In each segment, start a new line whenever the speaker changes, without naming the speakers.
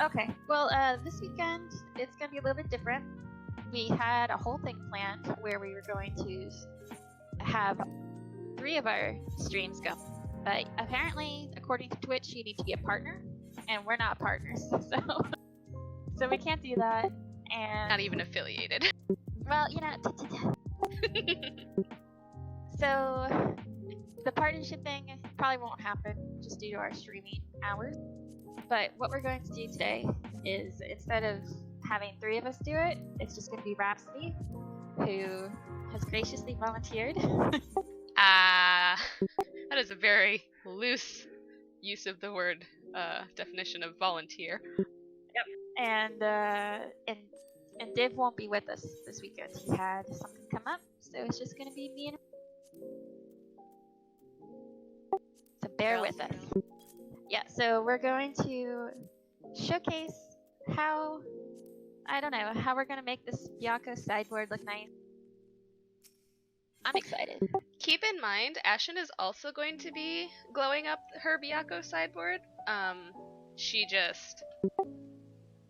Okay, well, this weekend it's gonna be a little bit different. We had a whole thing planned where we were going to have 3 of our streams go, but apparently, according to Twitch, you need to be a partner, and we're not partners, so we can't do that. And
Not even affiliated.
well, you know, so the partnership thing probably won't happen just due to our streaming hours. But what we're going to do today is, instead of having 3 of us do it, it's just going to be Rhapsody, who has graciously volunteered.
That is a very loose use of the word definition of volunteer.
Yep. And Div won't be with us this weekend. He had something come up, so it's just going to be me and him. So bear with us. Yeah, so we're going to showcase how we're going to make this Byakko sideboard look nice. I'm excited.
Keep in mind, Ashen is also going to be glowing up her Byakko sideboard. She just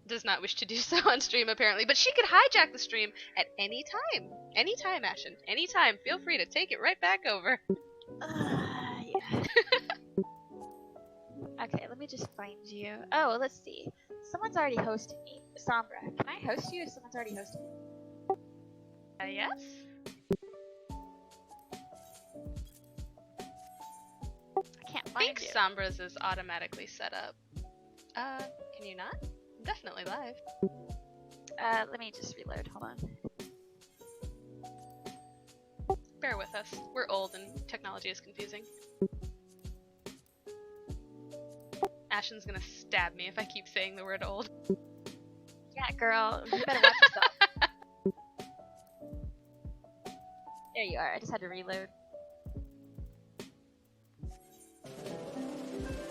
does not wish to do so on stream, apparently. But she could hijack the stream at any time. Anytime, Ashen. Anytime. Feel free to take it right back over.
Yeah. Okay, let me just find you. Oh, let's see. Someone's already hosted me. Sombra, can I host you if someone's already hosted me?
Yes?
I can't find
I think
you.
Sombra's is automatically set up. Can you not? Definitely live.
Let me just reload. Hold on.
Bear with us. We're old and technology is confusing. Ashen's gonna stab me if I keep saying the word old.
Yeah, girl, you better watch yourself. There you are. I just had to reload.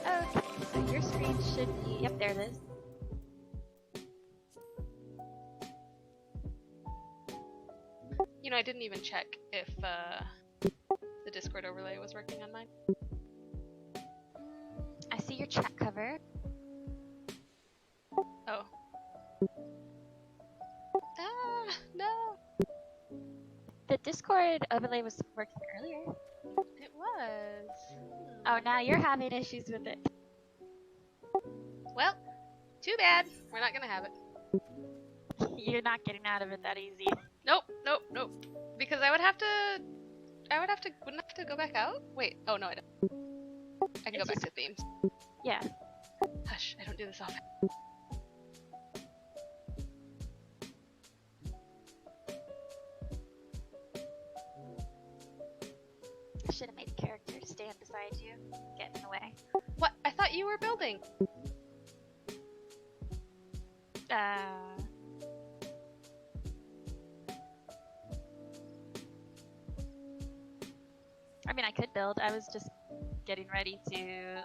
Okay, so your screen should be. Yep, there it is.
You know, I didn't even check if the Discord overlay was working on mine.
I see your chat cover.
Oh. Ah, no!
The Discord overlay was working earlier.
It was.
Oh, now you're having issues with it.
Well, too bad. We're not gonna have it.
You're not getting out of it that easy.
Nope, nope, nope. Because wouldn't I have to go back out? Wait, oh no I don't. I can go back to themes.
Yeah.
Hush, I don't do this often.
I should have made a character stand beside you, get in the way.
What? I thought you were building.
I mean, I could build. I was just getting ready to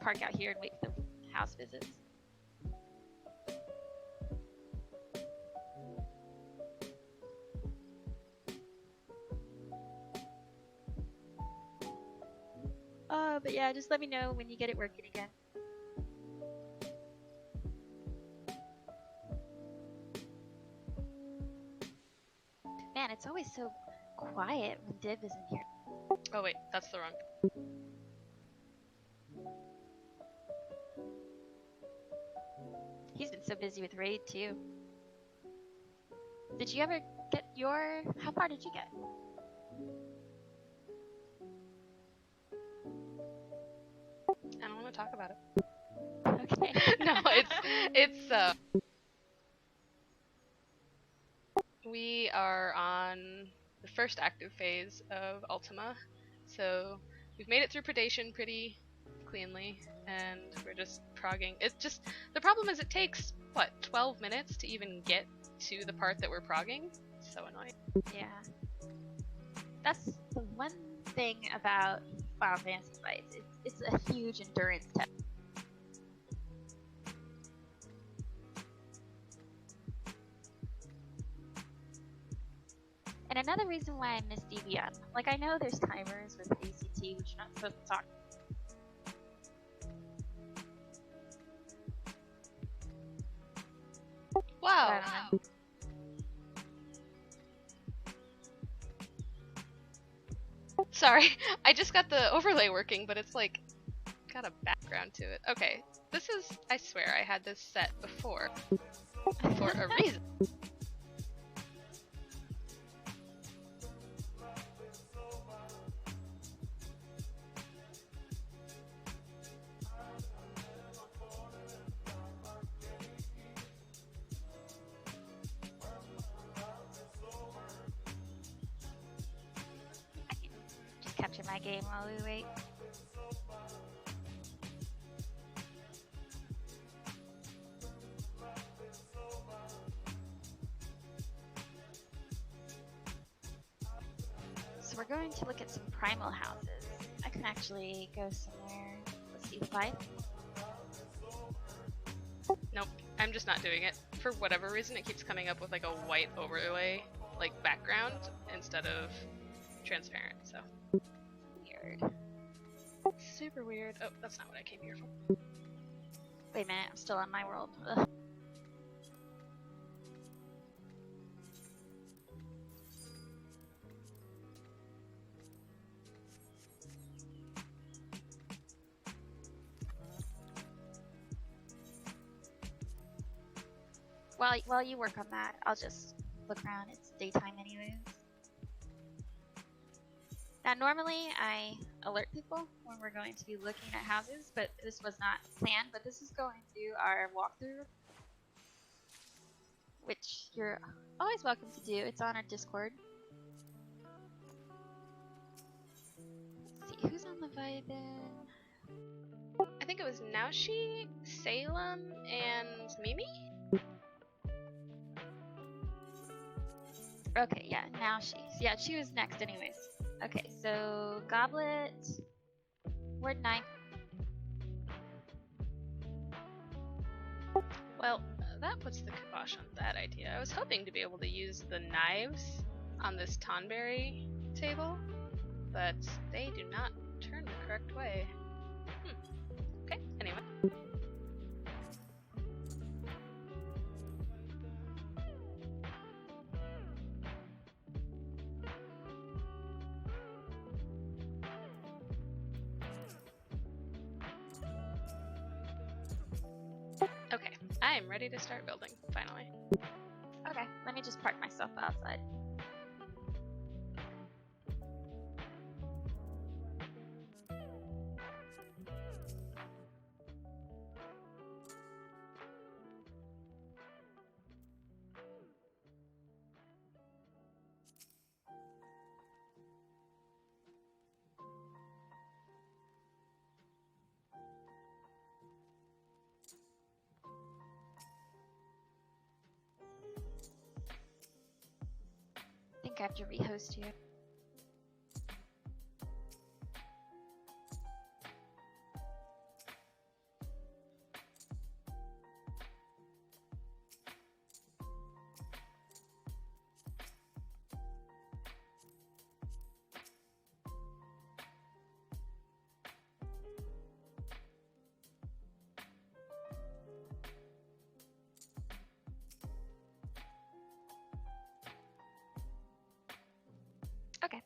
park out here and wait for the house visits. But yeah, just let me know when you get it working again. Man, it's always so quiet when Div isn't here.
Oh wait, that's the wrong.
He's been so busy with Raid too. Did you ever get your... How far did you get?
I don't want to talk about it.
Okay.
No, it's we are on the first active phase of Ultima, so we've made it through Predation pretty cleanly, and we're just progging. It's just, the problem is it takes, what, 12 minutes to even get to the part that we're progging? It's so annoying.
Yeah. That's the one thing about Final Fantasy fights. It's a huge endurance test. And another reason why I miss DBM, like I know there's timers with ACT, which you're not supposed to talk.
Wow.
I don't know.
Sorry, I just got the overlay working, but it's like got a background to it. Okay, this is, I swear I had this set before for a reason.
Just capture my game while we wait. So we're going to look at some primal houses. I can actually go somewhere. Let's see, 5.
Nope, I'm just not doing it. For whatever reason, it keeps coming up with like a white overlay, like background, instead of transparent, so.
Weird.
Super weird. Oh, that's not what I came here for.
Wait a minute, I'm still on my world. Ugh. While you work on that, I'll just look around. It's daytime anyways. Now normally I alert people when we're going to be looking at houses, but this was not planned, but this is going to our walkthrough, which you're always welcome to do. It's on our Discord. Let's see, who's on the Vibin?
I think it was Naoshi, Salem, and Mimi?
Okay, yeah, now she was next anyways. Okay, so Goblet, Word 9.
Well, that puts the kibosh on that idea. I was hoping to be able to use the knives on this Tonberry table, but they do not turn the correct way. Okay, anyway. Okay, I am ready to start building, finally.
Okay, let me just park myself outside. I think I have to rehost here. Okay.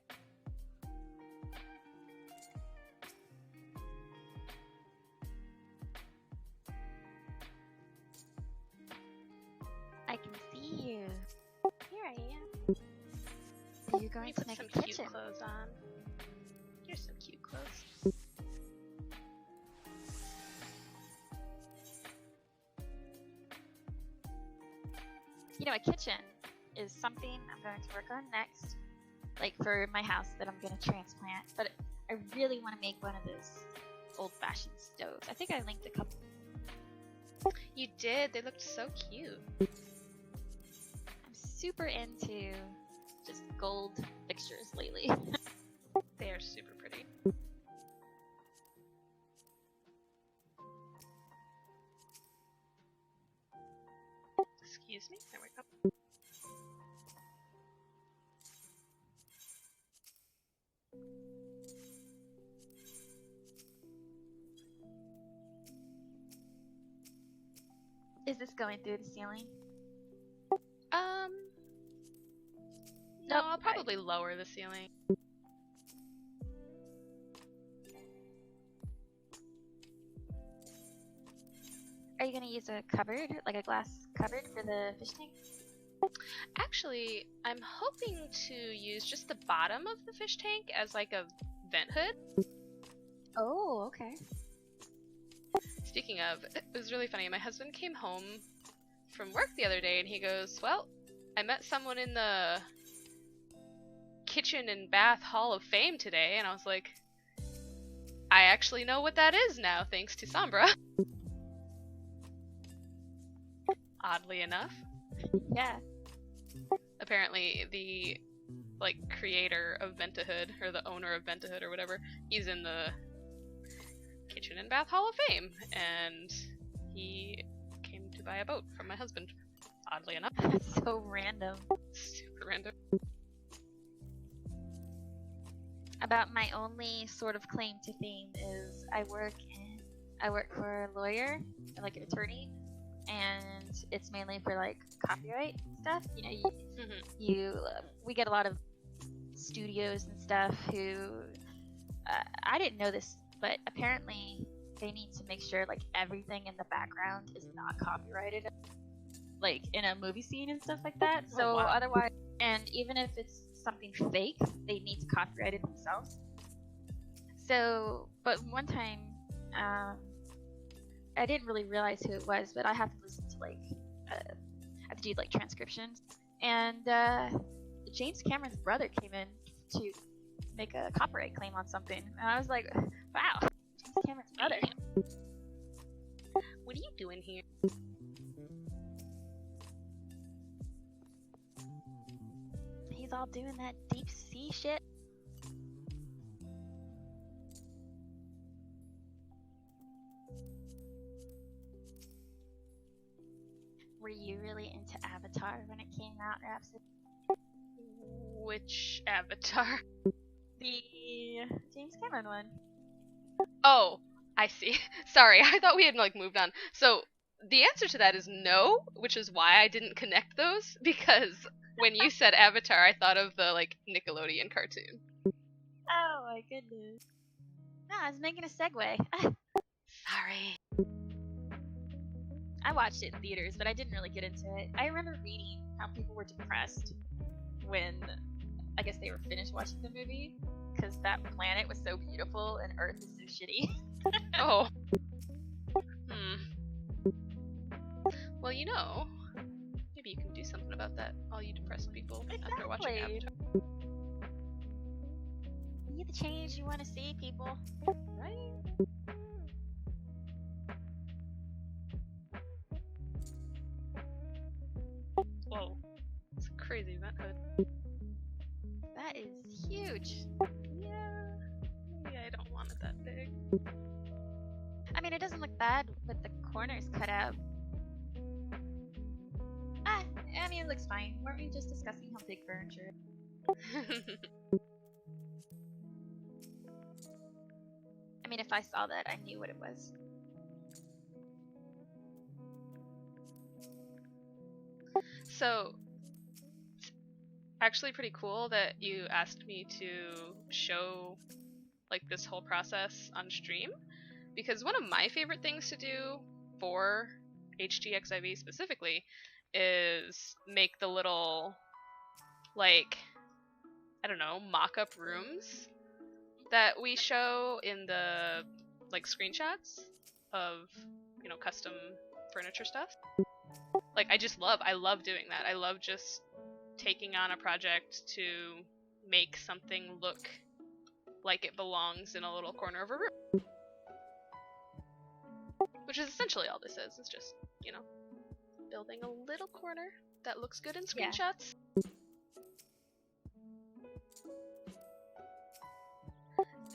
I can see you. Here I am. So you're going to make
some
a kitchen.
cute clothes on. Here's some cute clothes.
You know, a kitchen is something I'm going to work on next, like for my house that I'm going to transplant. But I really want to make one of those old-fashioned stoves. I think I linked a couple.
You did, they looked so cute.
I'm super into just gold fixtures lately.
They are super pretty. Excuse me, there we go.
Is this going through the ceiling?
No, I'll probably lower the ceiling.
Are you gonna use a cupboard, like a glass cupboard for the fish tank?
Actually, I'm hoping to use just the bottom of the fish tank as like a vent hood.
Oh, okay.
Speaking of, it was really funny. My husband came home from work the other day and he goes, well, I met someone in the kitchen and bath hall of fame today, and I was like, I actually know what that is now, thanks to Sombra. Oddly enough.
Yeah.
Apparently the creator of Ventahood, or the owner of Ventahood or whatever, he's in the kitchen and bath hall of fame, and he came to buy a boat from my husband. Oddly enough.
That's so random.
Super random.
About my only sort of claim to fame is I work for a lawyer, like an attorney, and it's mainly for like copyright stuff. You know, we get a lot of studios and stuff who I didn't know this, but apparently they need to make sure like everything in the background is not copyrighted, like in a movie scene and stuff like that. So
wow.
Otherwise, and even if it's something fake, they need to copyright it themselves. So, but one time, I didn't really realize who it was, but I have to listen to I have to do like transcriptions, and James Cameron's brother came in to make a copyright claim on something, and I was like, wow, James Cameron's brother.
What are you doing here?
He's all doing that deep sea shit. Were you really into Avatar when it came out, Rhapsody?
Which Avatar?
The James Cameron one.
Oh, I see. Sorry, I thought we had moved on. So the answer to that is no, which is why I didn't connect those, because when you said Avatar, I thought of the Nickelodeon cartoon.
Oh my goodness. No, I was making a segue.
Sorry.
I watched it in theaters, but I didn't really get into it. I remember reading how people were depressed when I guess they were finished watching the movie, because that planet was so beautiful and Earth is so shitty.
Oh. Well, maybe you can do something about that, all you depressed people, after watching Avatar.
Be the change you want to see, people.
Right? Whoa. It's a crazy event hood.
That is huge.
Yeah. Maybe I don't want it that big.
I mean, it doesn't look bad with the corners cut out. I mean, it looks fine. Weren't we just discussing how big furniture is? I mean, if I saw that, I knew what it was.
So, it's actually pretty cool that you asked me to show this whole process on stream, because one of my favorite things to do for HGXIV specifically is make the little I don't know, mock-up rooms that we show in the screenshots of custom furniture stuff. I love doing that. I love just taking on a project to make something look like it belongs in a little corner of a room. Which is essentially all this is. It's just, building a little corner that looks good in screenshots. Yeah.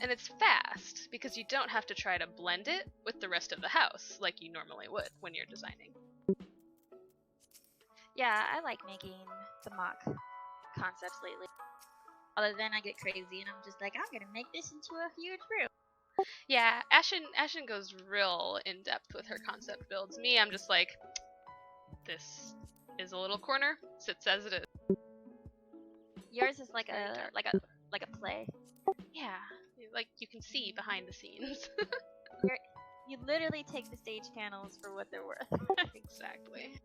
And it's fast, because you don't have to try to blend it with the rest of the house like you normally would when you're designing.
Yeah, I like making the mock concepts lately. Other than I get crazy and I'm just like, I'm gonna make this into a huge room.
Yeah, Ashen goes real in depth with her concept builds. Me, I'm just like, this is a little corner, sits as it is.
Yours is like
Very
a
dark.
like a play.
Yeah, like you can see behind the scenes.
You literally take the stage panels for what they're worth.
Exactly.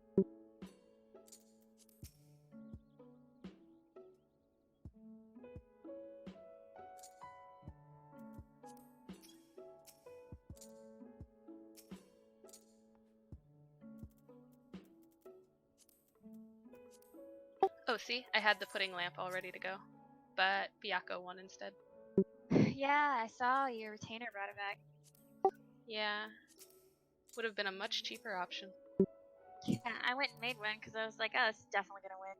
Oh, see, I had the pudding lamp all ready to go, but Byakko won instead.
Yeah, I saw your retainer brought it back.
Yeah, would have been a much cheaper option.
Yeah, I went and made one because I was like, oh, it's definitely gonna win.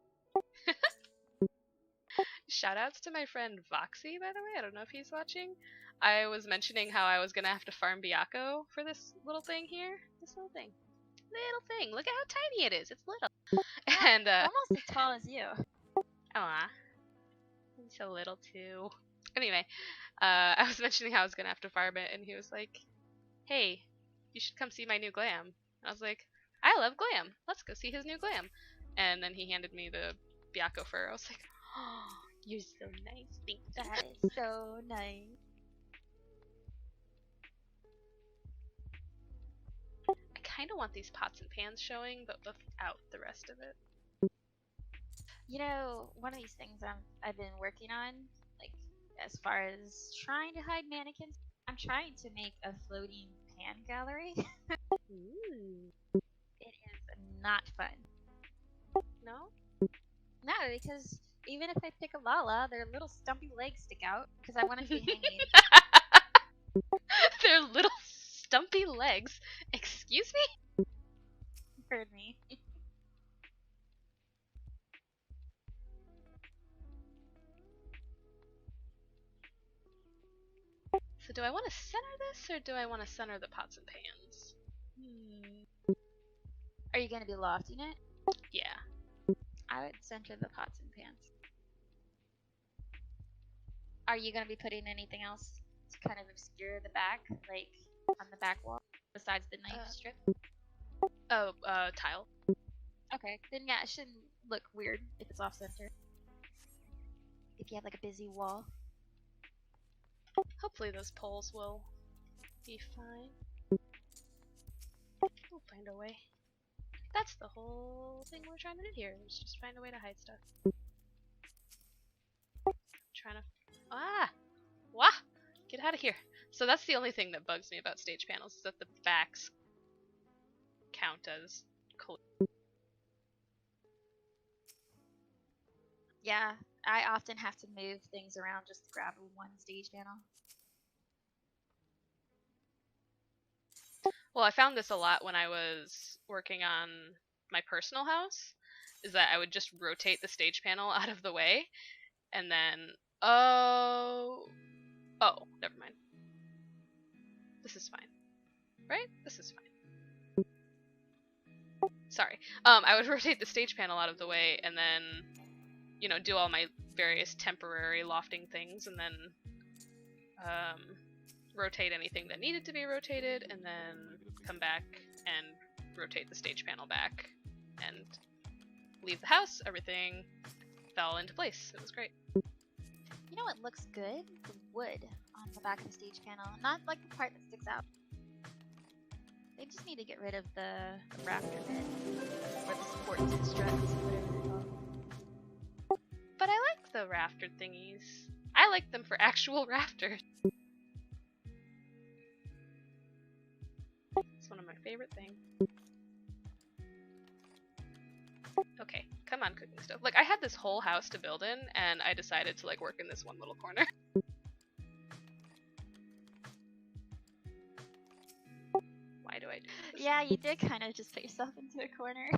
Shoutouts to my friend Voxy, by the way. I don't know if he's watching. I was mentioning how I was gonna have to farm Byakko for this little thing here. This little thing. Little thing. Look at how tiny it is. It's little. And
Almost as tall as you.
aw, I'm so little too. Anyway, I was mentioning how I was gonna have to farm it, and he was like, "Hey, you should come see my new glam." And I was like, "I love glam. Let's go see his new glam." And then he handed me the Byakko fur. I was like, "Oh, you're so nice. Thank you."
That is so nice.
I kind of want these pots and pans showing, but without the rest of it.
You know, one of these things I've been working on, like as far as trying to hide mannequins, I'm trying to make a floating pan gallery.
Ooh.
It is not fun.
No?
No, because even if I pick a Lala, their little stumpy legs stick out because I want it to be hanging.
Their little stumpy legs. Excuse me?
You heard me.
So do I want to center this, or do I want to center the pots and pans?
Are you going to be lofting it?
Yeah.
I would center the pots and pans. Are you going to be putting anything else to kind of obscure the back, like on the back wall, besides the knife strip?
Oh, tile.
Okay, then yeah, it shouldn't look weird if it's off center. If you have like a busy wall.
Hopefully those poles will be fine. We'll find a way. That's the whole thing we're trying to do here, is just find a way to hide stuff. Trying to... Ah! Wah! Get out of here. So that's the only thing that bugs me about stage panels, is that the backs count as
Yeah, I often have to move things around just to grab one stage panel.
Well, I found this a lot when I was working on my personal house, is that I would just rotate the stage panel out of the way, and then, oh, never mind. This is fine. Right? This is fine. Sorry. I would rotate the stage panel out of the way, and then, you know, do all my various temporary lofting things, and then, rotate anything that needed to be rotated, and then come back and rotate the stage panel back, and leave the house. Everything fell into place. It was great.
You know what looks good? The wood on the back of the stage panel. Not like the part that sticks out. They just need to get rid of the rafter bit. Or the supports and struts, whatever they're called.
But I like the rafter thingies. I like them for actual rafters. It's one of my favorite things. Okay, come on, cooking stove. Look, I had this whole house to build in, and I decided to like work in this one little corner. Why do I do this?
Yeah, you did kind of just put yourself into a corner.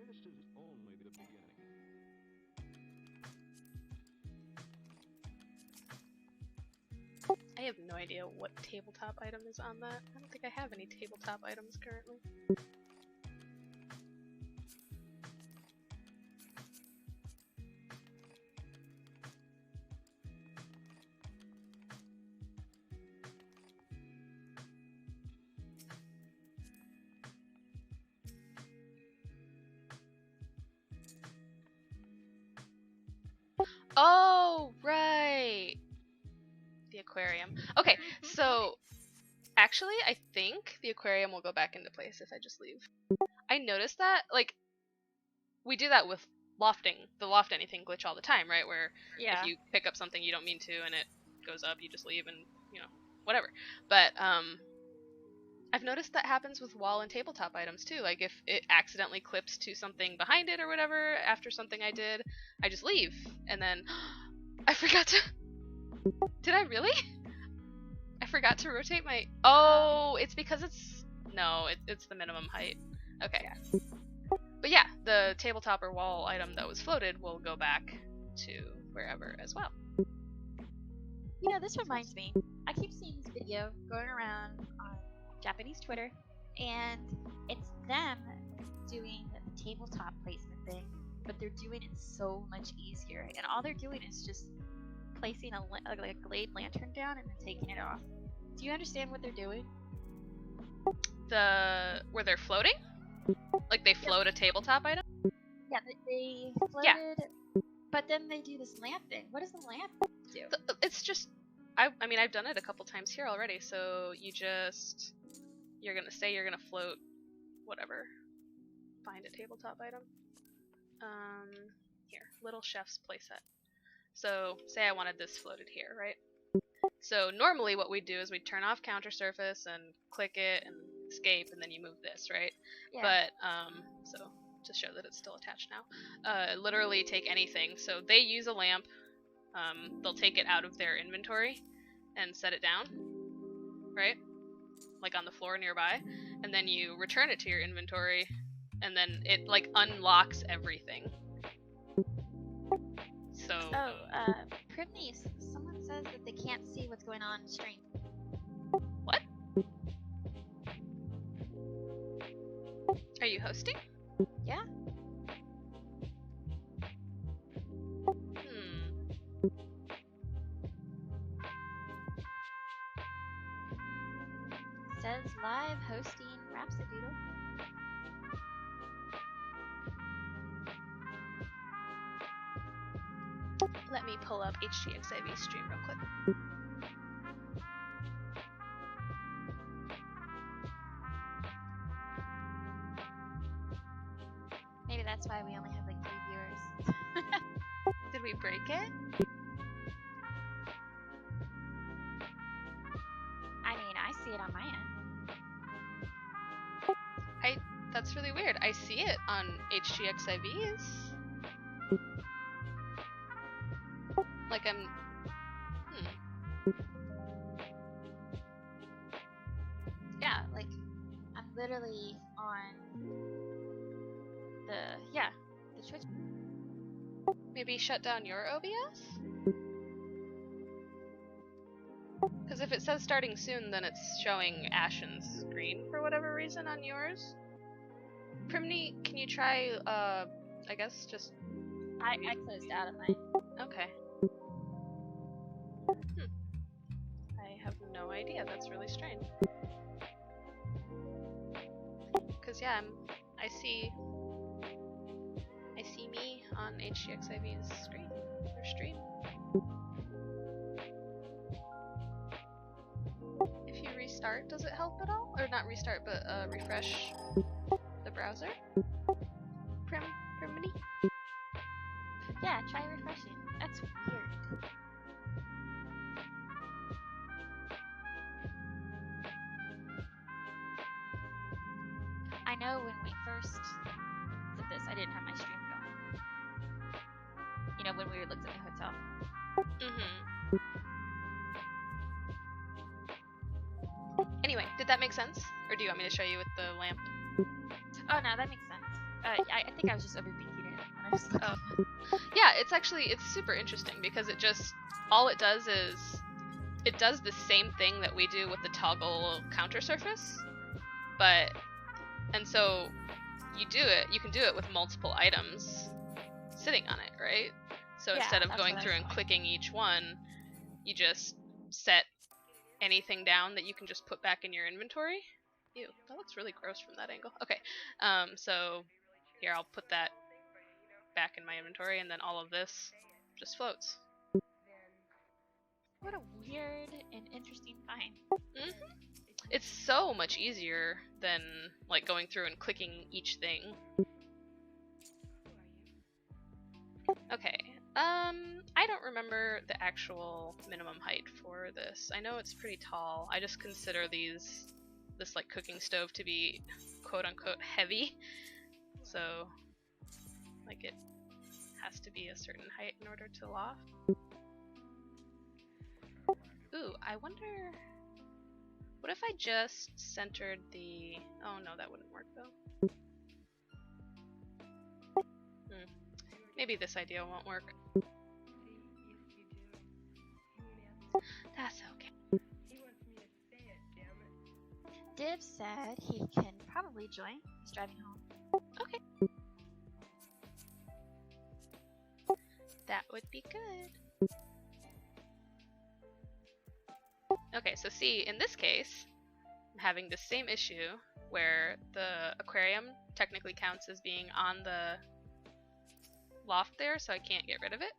This is only the beginning.
I have no idea what tabletop item is on that. I don't think I have any tabletop items currently. aquarium. Okay, so actually, I think the aquarium will go back into place if I just leave. I noticed that, like, we do that with lofting, the loft anything glitch all the time, right? Where
Yeah.
if you pick up something you don't mean to and it goes up, you just leave and, you know, whatever. But I've noticed that happens with wall and tabletop items too. Like if it accidentally clips to something behind it or whatever after something I did, I just leave and then I forgot to. Did I really? I forgot to rotate my. Oh, it's because it's no, it's the minimum height. Okay.
Yeah.
But yeah, the tabletop or wall item that was floated will go back to wherever as well.
You know, this reminds me. I keep seeing this video going around on Japanese Twitter, and it's them doing the tabletop placement thing, but they're doing it so much easier. And all they're doing is just placing a glade lantern down and then taking it off. Do you understand what they're doing?
Where they're floating? Like they float a tabletop item?
Yeah, they floated,
Yeah.
but then they do this lamp thing. What does the lamp do?
It's just, I mean, I've done it a couple times here already, so you're gonna float whatever. Find a tabletop item. Here, little chef's playset. So, say I wanted this floated here, right? So normally what we'd do is we'd turn off counter surface and click it and escape, and then you move this, right?
Yeah.
But, so to show that it's still attached now, literally take anything. So they use a lamp, they'll take it out of their inventory and set it down, right? Like on the floor nearby, and then you return it to your inventory, and then it like unlocks everything. So.
Oh, Primnice, someone says that they can't see what's going on in stream.
What? Are you hosting?
Yeah. Says live hosting Rhapsody.
Let me pull up HGXIV stream real quick.
Maybe that's why we only have like 3 viewers.
Did we break it?
I mean, I see it on my end.
That's really weird. I see it on HGXIV's. Like I'm.
Yeah, like I'm literally on the Twitch.
Maybe shut down your OBS? Because if it says starting soon, then it's showing Ashen's screen for whatever reason on yours. Primney, can you try, I guess just...
I closed out of mine.
Okay. I have no idea, that's really strange. Because yeah, I see me on HGXIV's screen, or stream. If you restart, does it help at all? Or not restart, but refresh the browser? Primney?
Yeah, try refreshing. That's weird. I know when we first did this, I didn't have my stream going. You know, when we looked at the hotel.
Anyway, did that make sense? Or do you want me to show you with the lamp?
Oh no, that makes sense. I think I was just overthinking it when I just looked at it.
Yeah, it's super interesting because all it does is it does the same thing that we do with the toggle counter surface, and so you can do it with multiple items sitting on it, right? So
Yeah,
instead of
that's
going
what I
through and
saw.
clicking each one, you just set anything down that you can just put back in your inventory. Ew, that looks really gross from that angle. Okay, so here I'll put that back in my inventory, and then all of this just floats.
What a weird and interesting find.
Mm-hmm. It's so much easier than like going through and clicking each thing. Okay. I don't remember the actual minimum height for this. I know it's pretty tall. I just consider this like cooking stove to be quote unquote heavy. So like it has to be a certain height in order to loft. Ooh, I wonder, what if I just centered the, oh no, that wouldn't work though. Maybe this idea won't work. That's okay.
Div said he can probably join. He's driving home.
Okay. That would be good. Okay, so see, in this case, I'm having the same issue where the aquarium technically counts as being on the loft there, so I can't get rid of it.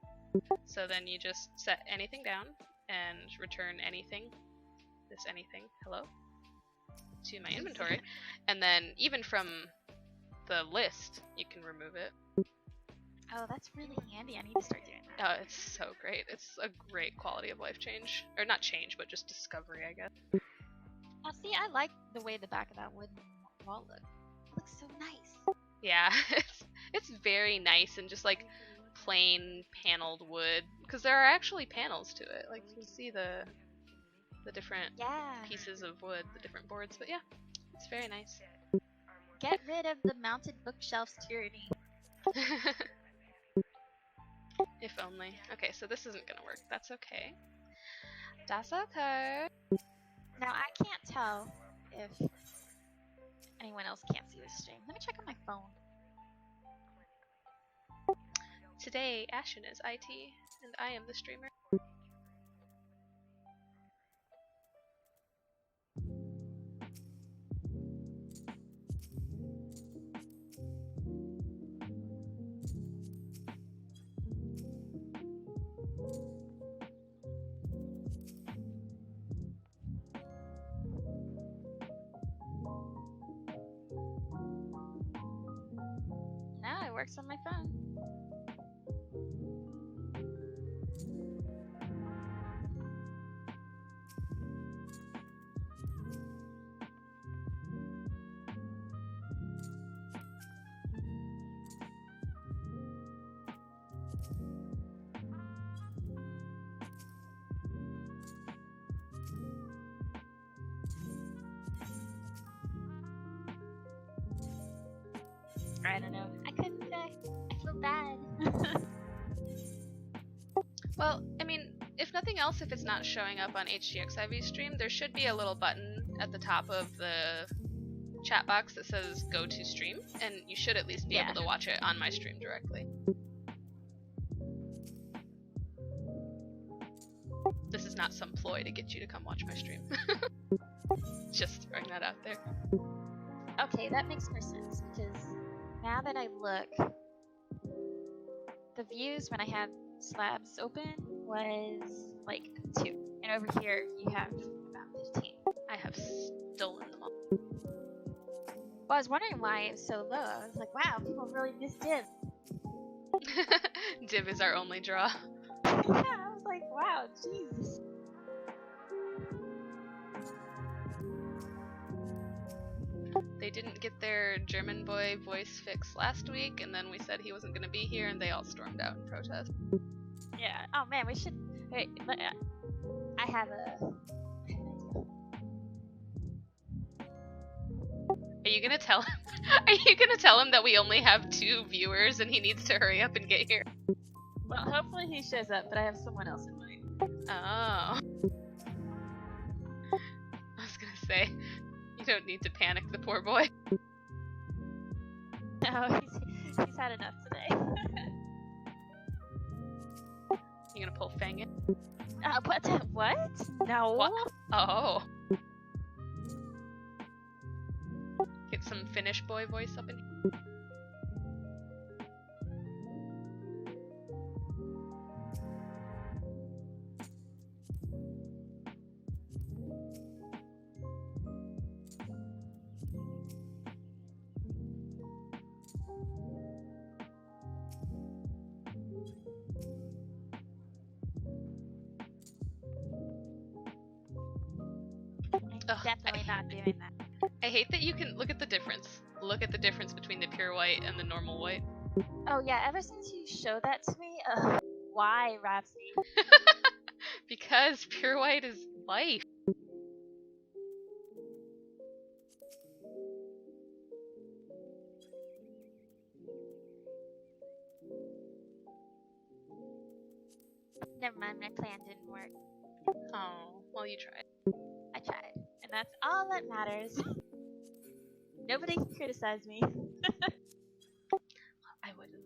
So then you just set anything down and return anything, this anything, hello, to my inventory. And then even from the list, you can remove it.
Oh, that's really handy. I need to start doing that.
Oh, it's so great. It's a great quality of life change. Or not change, but just discovery, I guess.
Oh, see, I like the way the back of that wooden wall looks. It looks so nice.
Yeah, it's very nice and just like plain paneled wood. Because there are actually panels to it. Like you see the different pieces of wood, the different boards. But yeah, it's very nice.
Get rid of the mounted bookshelves tyranny.
If only. Okay, so this isn't gonna work. That's okay. That's okay.
Now, I can't tell if anyone else can't see the stream. Let me check on my phone.
Today, Ashen is IT, and I am the streamer.
Now it works on my phone. I don't know. I couldn't say. I feel bad.
Well, I mean, if nothing else, if it's not showing up on HGXIV stream, there should be a little button at the top of the chat box that says go to stream, and you should at least be able to watch it on my stream directly. This is not some ploy to get you to come watch my stream. Just throwing that out there.
Okay, that makes more sense because now that I look, the views when I had slabs open was like 2, and over here you have about 15.
I have stolen them all.
Well, I was wondering why it was so low. I was like, wow, people really miss Div.
Div is our only draw.
Yeah, I was like, wow, Jesus.
They didn't get their German boy voice fix last week, and then we said he wasn't going to be here, and they all stormed out in protest.
Yeah. Oh man, we should. Wait, I have a.
Are you gonna tell him? Are you gonna tell him that we only have 2 viewers and he needs to hurry up and get here?
Well, hopefully he shows up, but I have someone else in mind.
Oh. I was gonna say, you don't need to panic the poor boy.
No, he's had enough today.
You gonna pull Fang in?
What? No.
What? Oh. Get some Finnish boy voice up in here.
not doing that.
I hate that you can look at the difference. Look at the difference between the pure white and the normal white.
Oh yeah, ever since you showed that to me, why, Rhapsody?
Because pure white is life.
Never mind, my plan didn't work.
Oh, well, you tried.
I tried, and that's all that matters. Nobody can criticize me.
I wouldn't.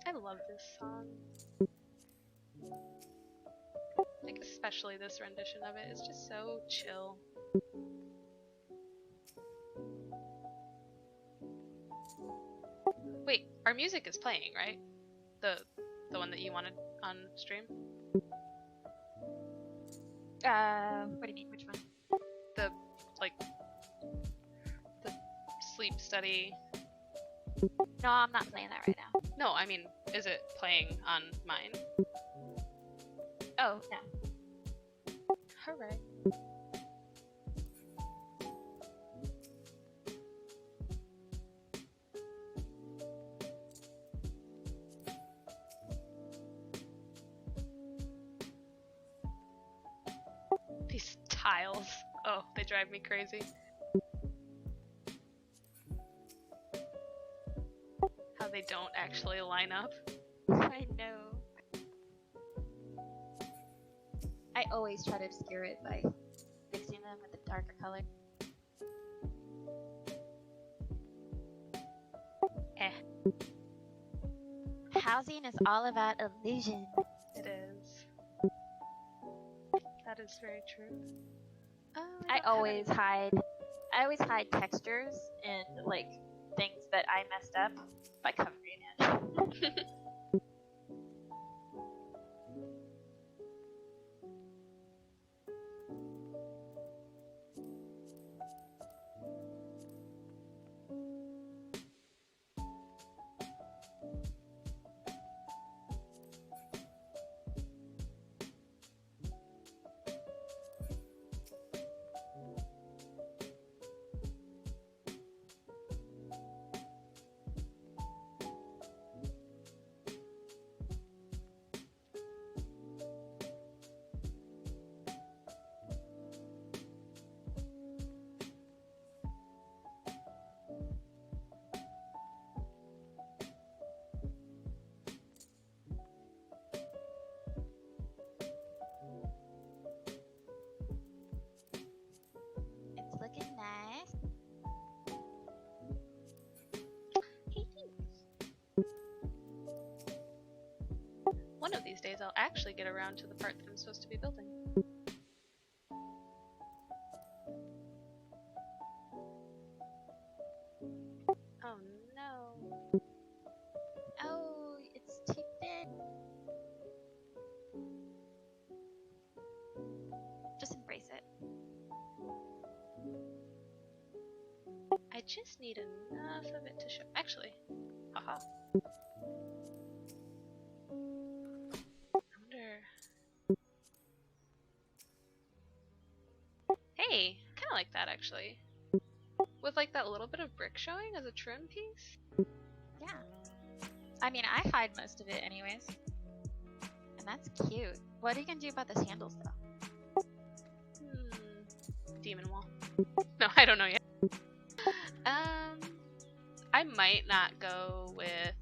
I love this song. Like, especially this rendition of it. It's just so chill. Wait, our music is playing, right? The one that you wanted on stream?
What do you mean? Which one?
The, like, the sleep study.
No, I'm not playing that right now.
No, I mean, is it playing on mine?
Oh, no.
Hooray. These tiles. Oh, they drive me crazy. How they don't actually line up.
I know. I always try to obscure it by mixing them with a darker color. Housing is all about illusion.
It is. That is very true. Oh,
I always hide textures and like things that I messed up by covering it. It's looking nice.
One of these days I'll actually get around to the part that I'm supposed to be building. Oh no.
Oh, it's too thin. Just embrace it.
I just need enough of it to show. Actually, haha. Hey, kind of like that actually. With like that little bit of brick showing as a trim piece.
Yeah. I mean, I hide most of it anyways. And that's cute. What are you gonna do about those handles though?
Demon wall. No, I don't know yet. I might not go with.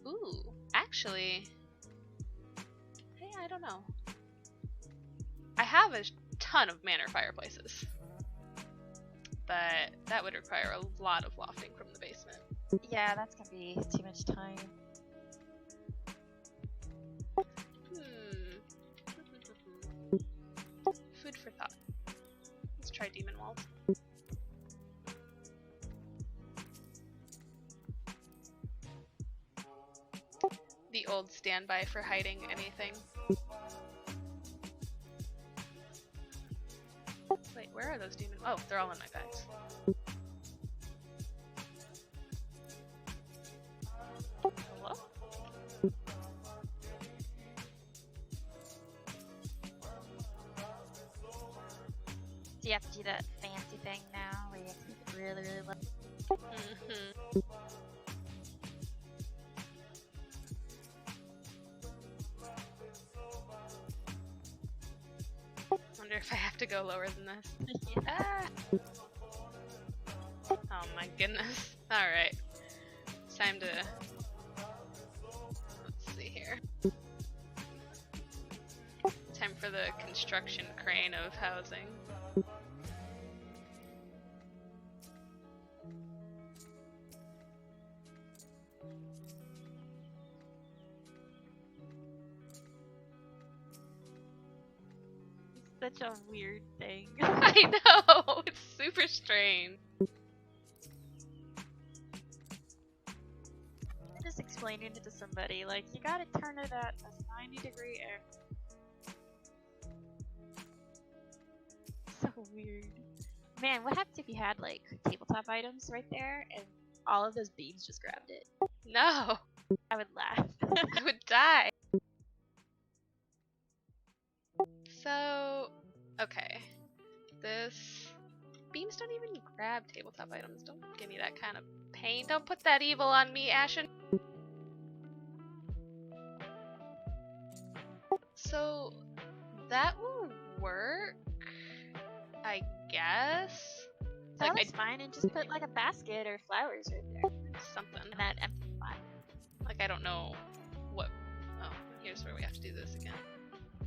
Ooh, actually. Hey, I don't know. I have a ton of manor fireplaces, but that would require a lot of lofting from the basement.
Yeah, that's gonna be too much time.
Food for thought. Let's try demon walls. The old standby for hiding anything. Wait, where are those demon? Oh, they're all in my bags. Hello?
Do you have to do that fancy thing now where you have to make it really, really low?
Wonder if I have to go lower than this.
Yeah.
Oh my goodness. Alright. It's time to... Let's see here. Time for the construction crane of housing.
Such a weird thing.
I know! It's super strange.
I'm just explaining it to somebody, like, you gotta turn it at a 90-degree angle. So weird. Man, what happens if you had, like, tabletop items right there, and all of those beams just grabbed it?
No!
I would laugh.
I would die! So, okay. Beams don't even grab tabletop items. Don't give me that kind of pain. Don't put that evil on me, Ashen. So, that will work, I guess.
That looks fine, and just put, like, a basket or flowers right there.
Something.
And that empty spot.
Like, I don't know what... Oh, here's where we have to do this again.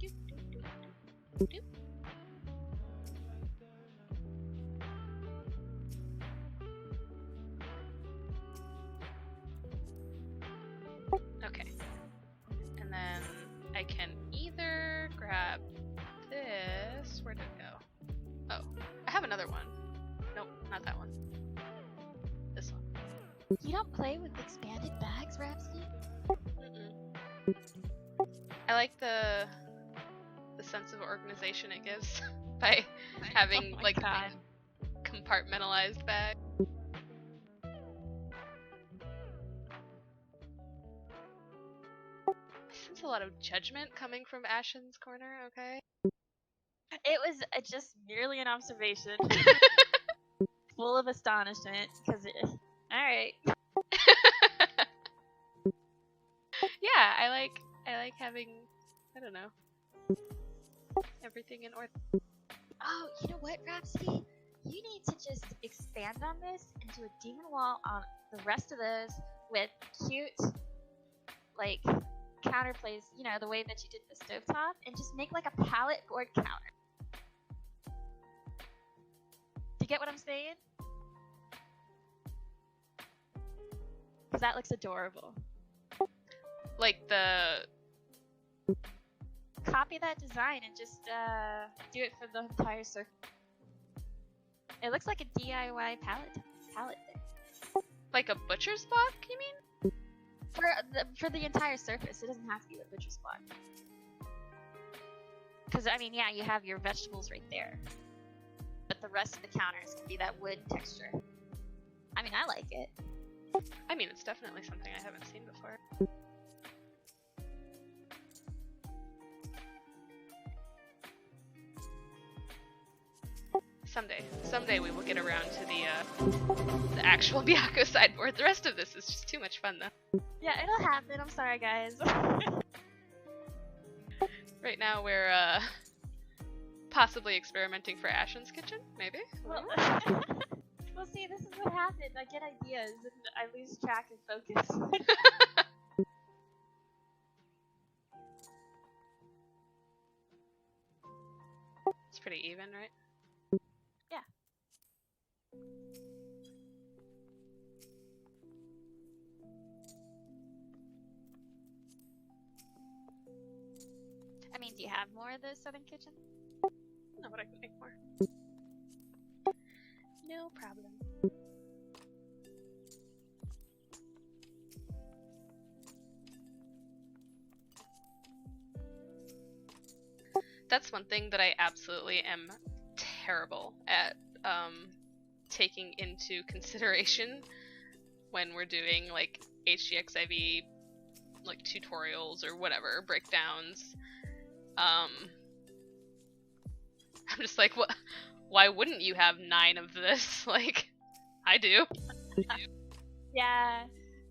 Doop, doop, doop, doop, doop. Okay. And then I can either grab this... Where did it go? Oh, I have another one. Nope, not that one. This one.
You don't play with expanded bags, Rhapsody?
Mm-mm. I like the sense of organization it gives by having like
God.
compartmentalized bag. I sense a lot of judgment coming from Ashen's corner, okay?
It was just merely an observation. Full of astonishment, because alright.
Yeah, I like having, I don't know, everything in order.
Oh, you know what, Rhapsody? You need to just expand on this and do a demon wall on the rest of those with cute, like, counterplays, you know, the way that you did the stovetop, and just make like a pallet board counter. Do you get what I'm saying? Because that looks adorable.
Like the...
Copy that design and just do it for the entire circle. It looks like a DIY pallet thing.
Like a butcher's block, you mean?
For the entire surface, it doesn't have to be the butcher's block. Because I mean, yeah, you have your vegetables right there, but the rest of the counters can be that wood texture. I mean, I like it.
I mean, it's definitely something I haven't seen before. Someday we will get around to the actual Byakko sideboard. The rest of this is just too much fun, though.
Yeah, it'll happen. I'm sorry, guys.
Right now we're possibly experimenting for Ashen's kitchen, maybe.
Well, well, see, this is what happens. I get ideas and I lose track and focus.
It's pretty even, right?
Yeah. I mean, do you have more of the southern kitchen?
No, but I can make more. No problem. That's one thing that I absolutely am terrible at taking into consideration when we're doing like HGXIV like tutorials or whatever, breakdowns. I'm just like, why wouldn't you have 9 of this? Like, I do.
Yeah.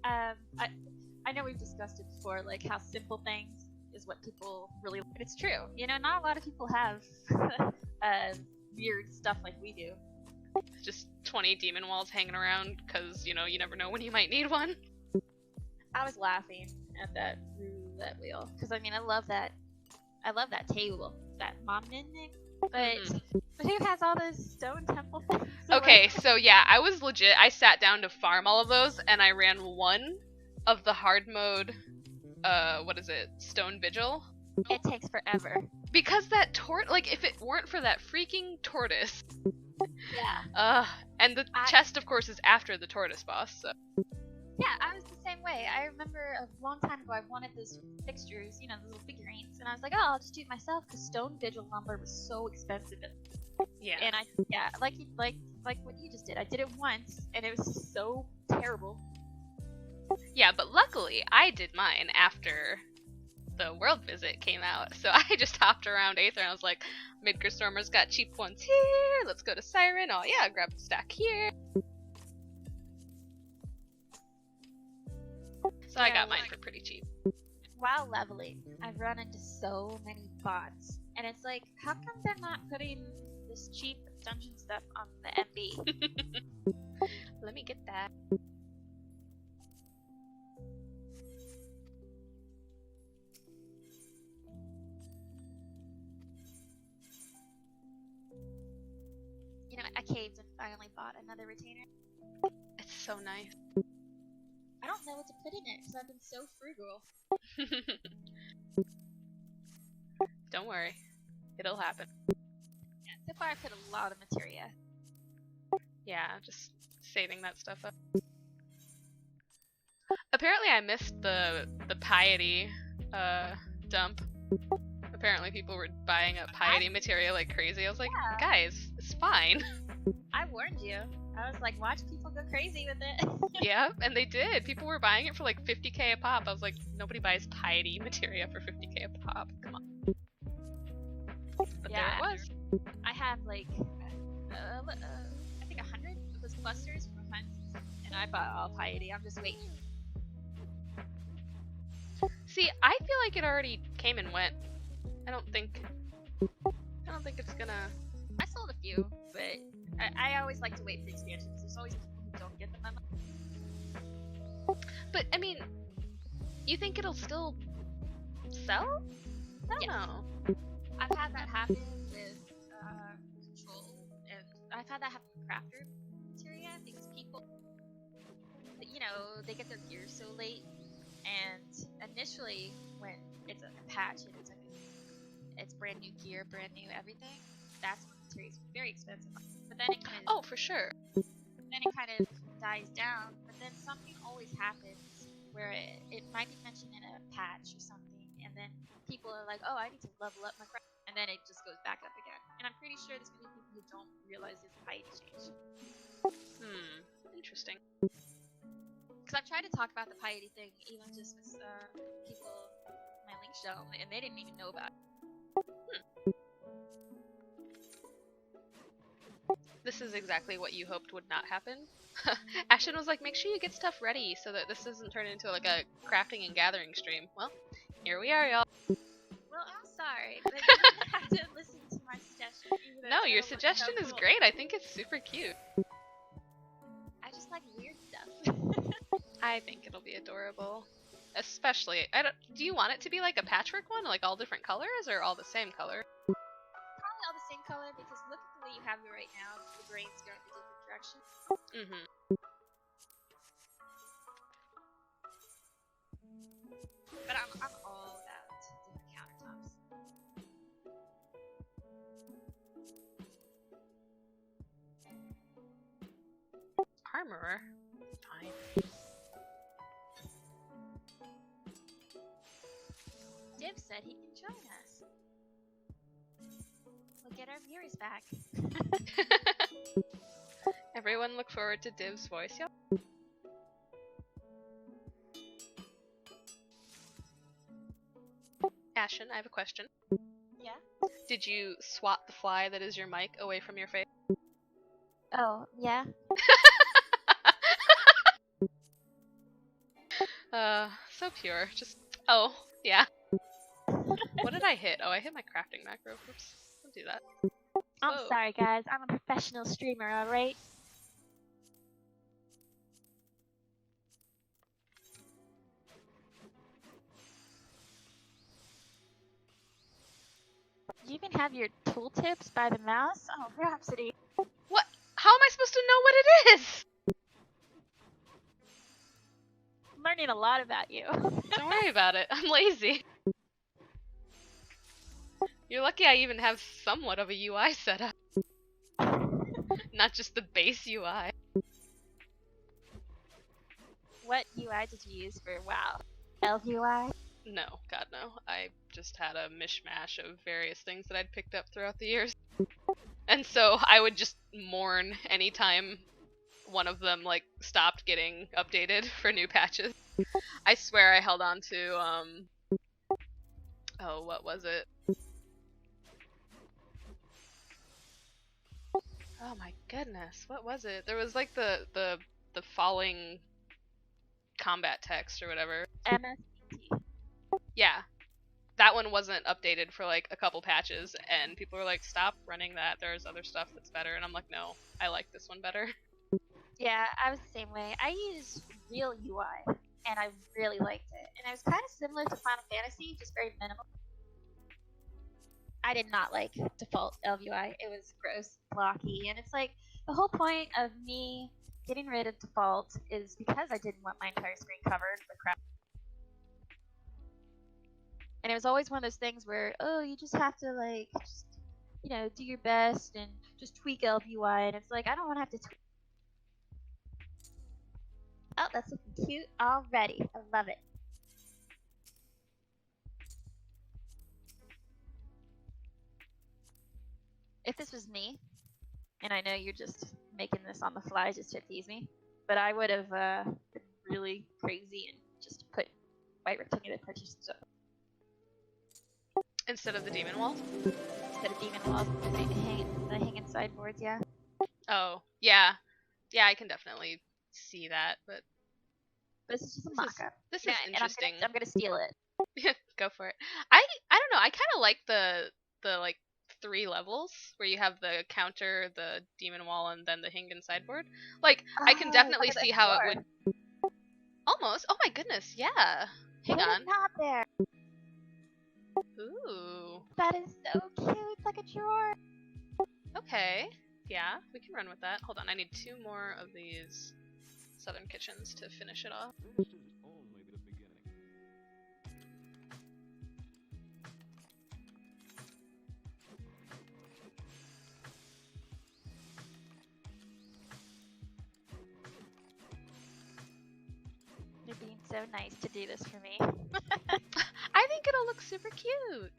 I know we've discussed it before, like how simple things is what people really like. It's true. You know, not a lot of people have weird stuff like we do.
Just 20 demon walls hanging around because, you know, you never know when you might need one.
I was laughing at that roulette wheel because I mean I love that table, that mom thing. But who has all those stone temple things?
Okay, so yeah, I was legit. I sat down to farm all of those, and I ran one of the hard mode, Stone Vigil.
It takes forever.
Because that like, if it weren't for that freaking tortoise.
Yeah.
And the chest, of course, is after the tortoise boss, so.
Yeah, I was the same way. I remember a long time ago I wanted those fixtures, you know, the little figurines, and I was like, oh, I'll just do it myself because Stone Vigil lumber was so expensive.
Yeah.
And like what you just did. I did it once, and it was so terrible.
Yeah, but luckily I did mine after the world visit came out, so I just hopped around Aether and I was like, Midgar Stormer's got cheap ones here, let's go to Siren, oh yeah, grab a stack here. So I got mine for pretty cheap.
While leveling, I've run into so many bots, and it's like, how come they're not putting this cheap dungeon stuff on the MB?
Let me get that.
You know, I caved and finally bought another retainer.
It's so nice.
I don't know what to put in it because I've been so frugal.
Don't worry, it'll happen.
Yeah, so far I put a lot of materia.
Yeah, just saving that stuff up. Apparently I missed the piety dump. Apparently people were buying up piety materia like crazy. I was like, guys, it's fine.
I warned you. I was like, watch people go crazy with it.
Yeah, and they did. People were buying it for like 50k a pop. I was like, nobody buys piety materia for 50k a pop. Come on. But there it was.
I have like, I think 100 of those clusters from hunts, and I bought all piety. I'm just waiting.
See, I feel like it already came and went. I don't think it's gonna.
I sold a few, but I always like to wait for expansions. There's always people who don't get the memo.
But I mean, you think it'll still sell? I don't know.
I've had that happen with Control, and I've had that happen with Crafter materia because people, you know, they get their gear so late, and initially when it's a patch and it's brand new gear, brand new everything, that's when materia is very expensive. But then it kind of
for sure.
Then it kind of dies down. But then something always happens where it might be mentioned in a patch or something, and then people are like, "Oh, I need to level up my craft," and then it just goes back up again. And I'm pretty sure there's many people who don't realize there's a piety change.
Interesting.
Because I've tried to talk about the piety thing, even just with people in my link shell, and they didn't even know about it.
This is exactly what you hoped would not happen. Ashton was like, make sure you get stuff ready so that this doesn't turn into like a crafting and gathering stream. Well, here we are, y'all.
Well, I'm sorry, but you didn't have to listen to my suggestion.
No, your suggestion is great. I think it's super cute.
I just like weird stuff.
I think it'll be adorable. Especially, do you want it to be like a patchwork one, like all different colors, or all the same color?
Probably all the same color, because look at the way you have it right now. The grain's going in different directions. But I'm all about different countertops.
Armorer? Fine.
Div said he can join us. We'll get our viewers back.
Everyone look forward to Div's voice, y'all. Ashen, I have a question.
Yeah?
Did you swat the fly that is your mic away from your face?
Oh, yeah.
So pure. Just, oh, yeah. What did I hit? Oh, I hit my crafting macro. Oops. Don't do that.
I'm
Whoa.
sorry, guys. I'm a professional streamer, alright? You even have your tooltips by the mouse? Oh, Rhapsody.
What? How am I supposed to know what it is?
I'm learning a lot about you.
Don't worry about it. I'm lazy. You're lucky I even have somewhat of a UI setup. Not just the base UI.
What UI did you use for WoW? LUI?
No, God no. I just had a mishmash of various things that I'd picked up throughout the years. And so I would just mourn anytime one of them like stopped getting updated for new patches. I swear I held on to oh, what was it? Oh my goodness, what was it? There was like the falling combat text or whatever.
MST.
Yeah. That one wasn't updated for like a couple patches, and people were like, stop running that, there's other stuff that's better. And I'm like, no, I like this one better.
Yeah, I was the same way. I used real UI, and I really liked it. And it was kind of similar to Final Fantasy, just very minimal. I did not like default LUI. It was gross, blocky, and it's like the whole point of me getting rid of default is because I didn't want my entire screen covered with crap. And it was always one of those things where, oh, you just have to like, just, you know, do your best and just tweak LUI, and it's like I don't want to have to tweak. Oh, that's looking cute already. I love it. If this was me, and I know you're just making this on the fly just to tease me, but I would have been really crazy and just put white rectangular partitions up
Instead of the demon wall?
instead of demon walls, the hanging sideboards. Yeah.
Oh, yeah. Yeah, I can definitely see that, but
But this is just a mock-up.
this is
Yeah, and
interesting.
I'm gonna steal it.
Go for it. I don't know. I kind of like the like 3 levels where you have the counter, the demon wall, and then the Hingen sideboard. Like I can definitely see how it would. Almost. Oh my goodness. Yeah. Hang
Put
on.
it not there.
Ooh.
That is so cute. It's like a drawer.
Okay. Yeah, we can run with that. Hold on. I need 2 more of these Southern Kitchens to finish it off.
This is only the beginning.
You're being so nice to do this for me.
I think it'll look super cute.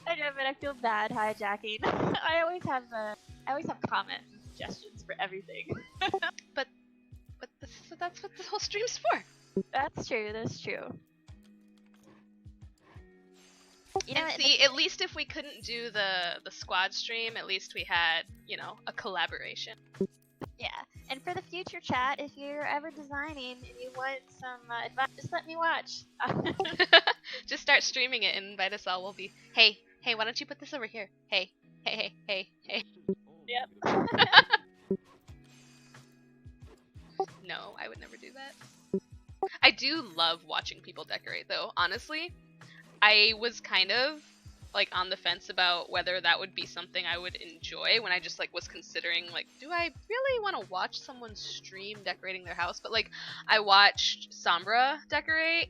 I know, but I feel bad hijacking. I always have comments and suggestions for everything.
But that's what this whole stream's for.
That's true. That's true. You know,
And see, at least if we couldn't do the squad stream, at least we had, you know, a collaboration.
yeah. And for the future chat, if you're ever designing and you want some advice, just let me watch.
Just start streaming it and invite us all. We'll be, hey, why don't you put this over here? Hey.
This is only
Yep.
the beginning.
No, I would never do that. I do love watching people decorate, though. Honestly, I was kind of like on the fence about whether that would be something I would enjoy when I just like was considering like, do I really want to watch someone stream decorating their house? But like, I watched Sombra decorate,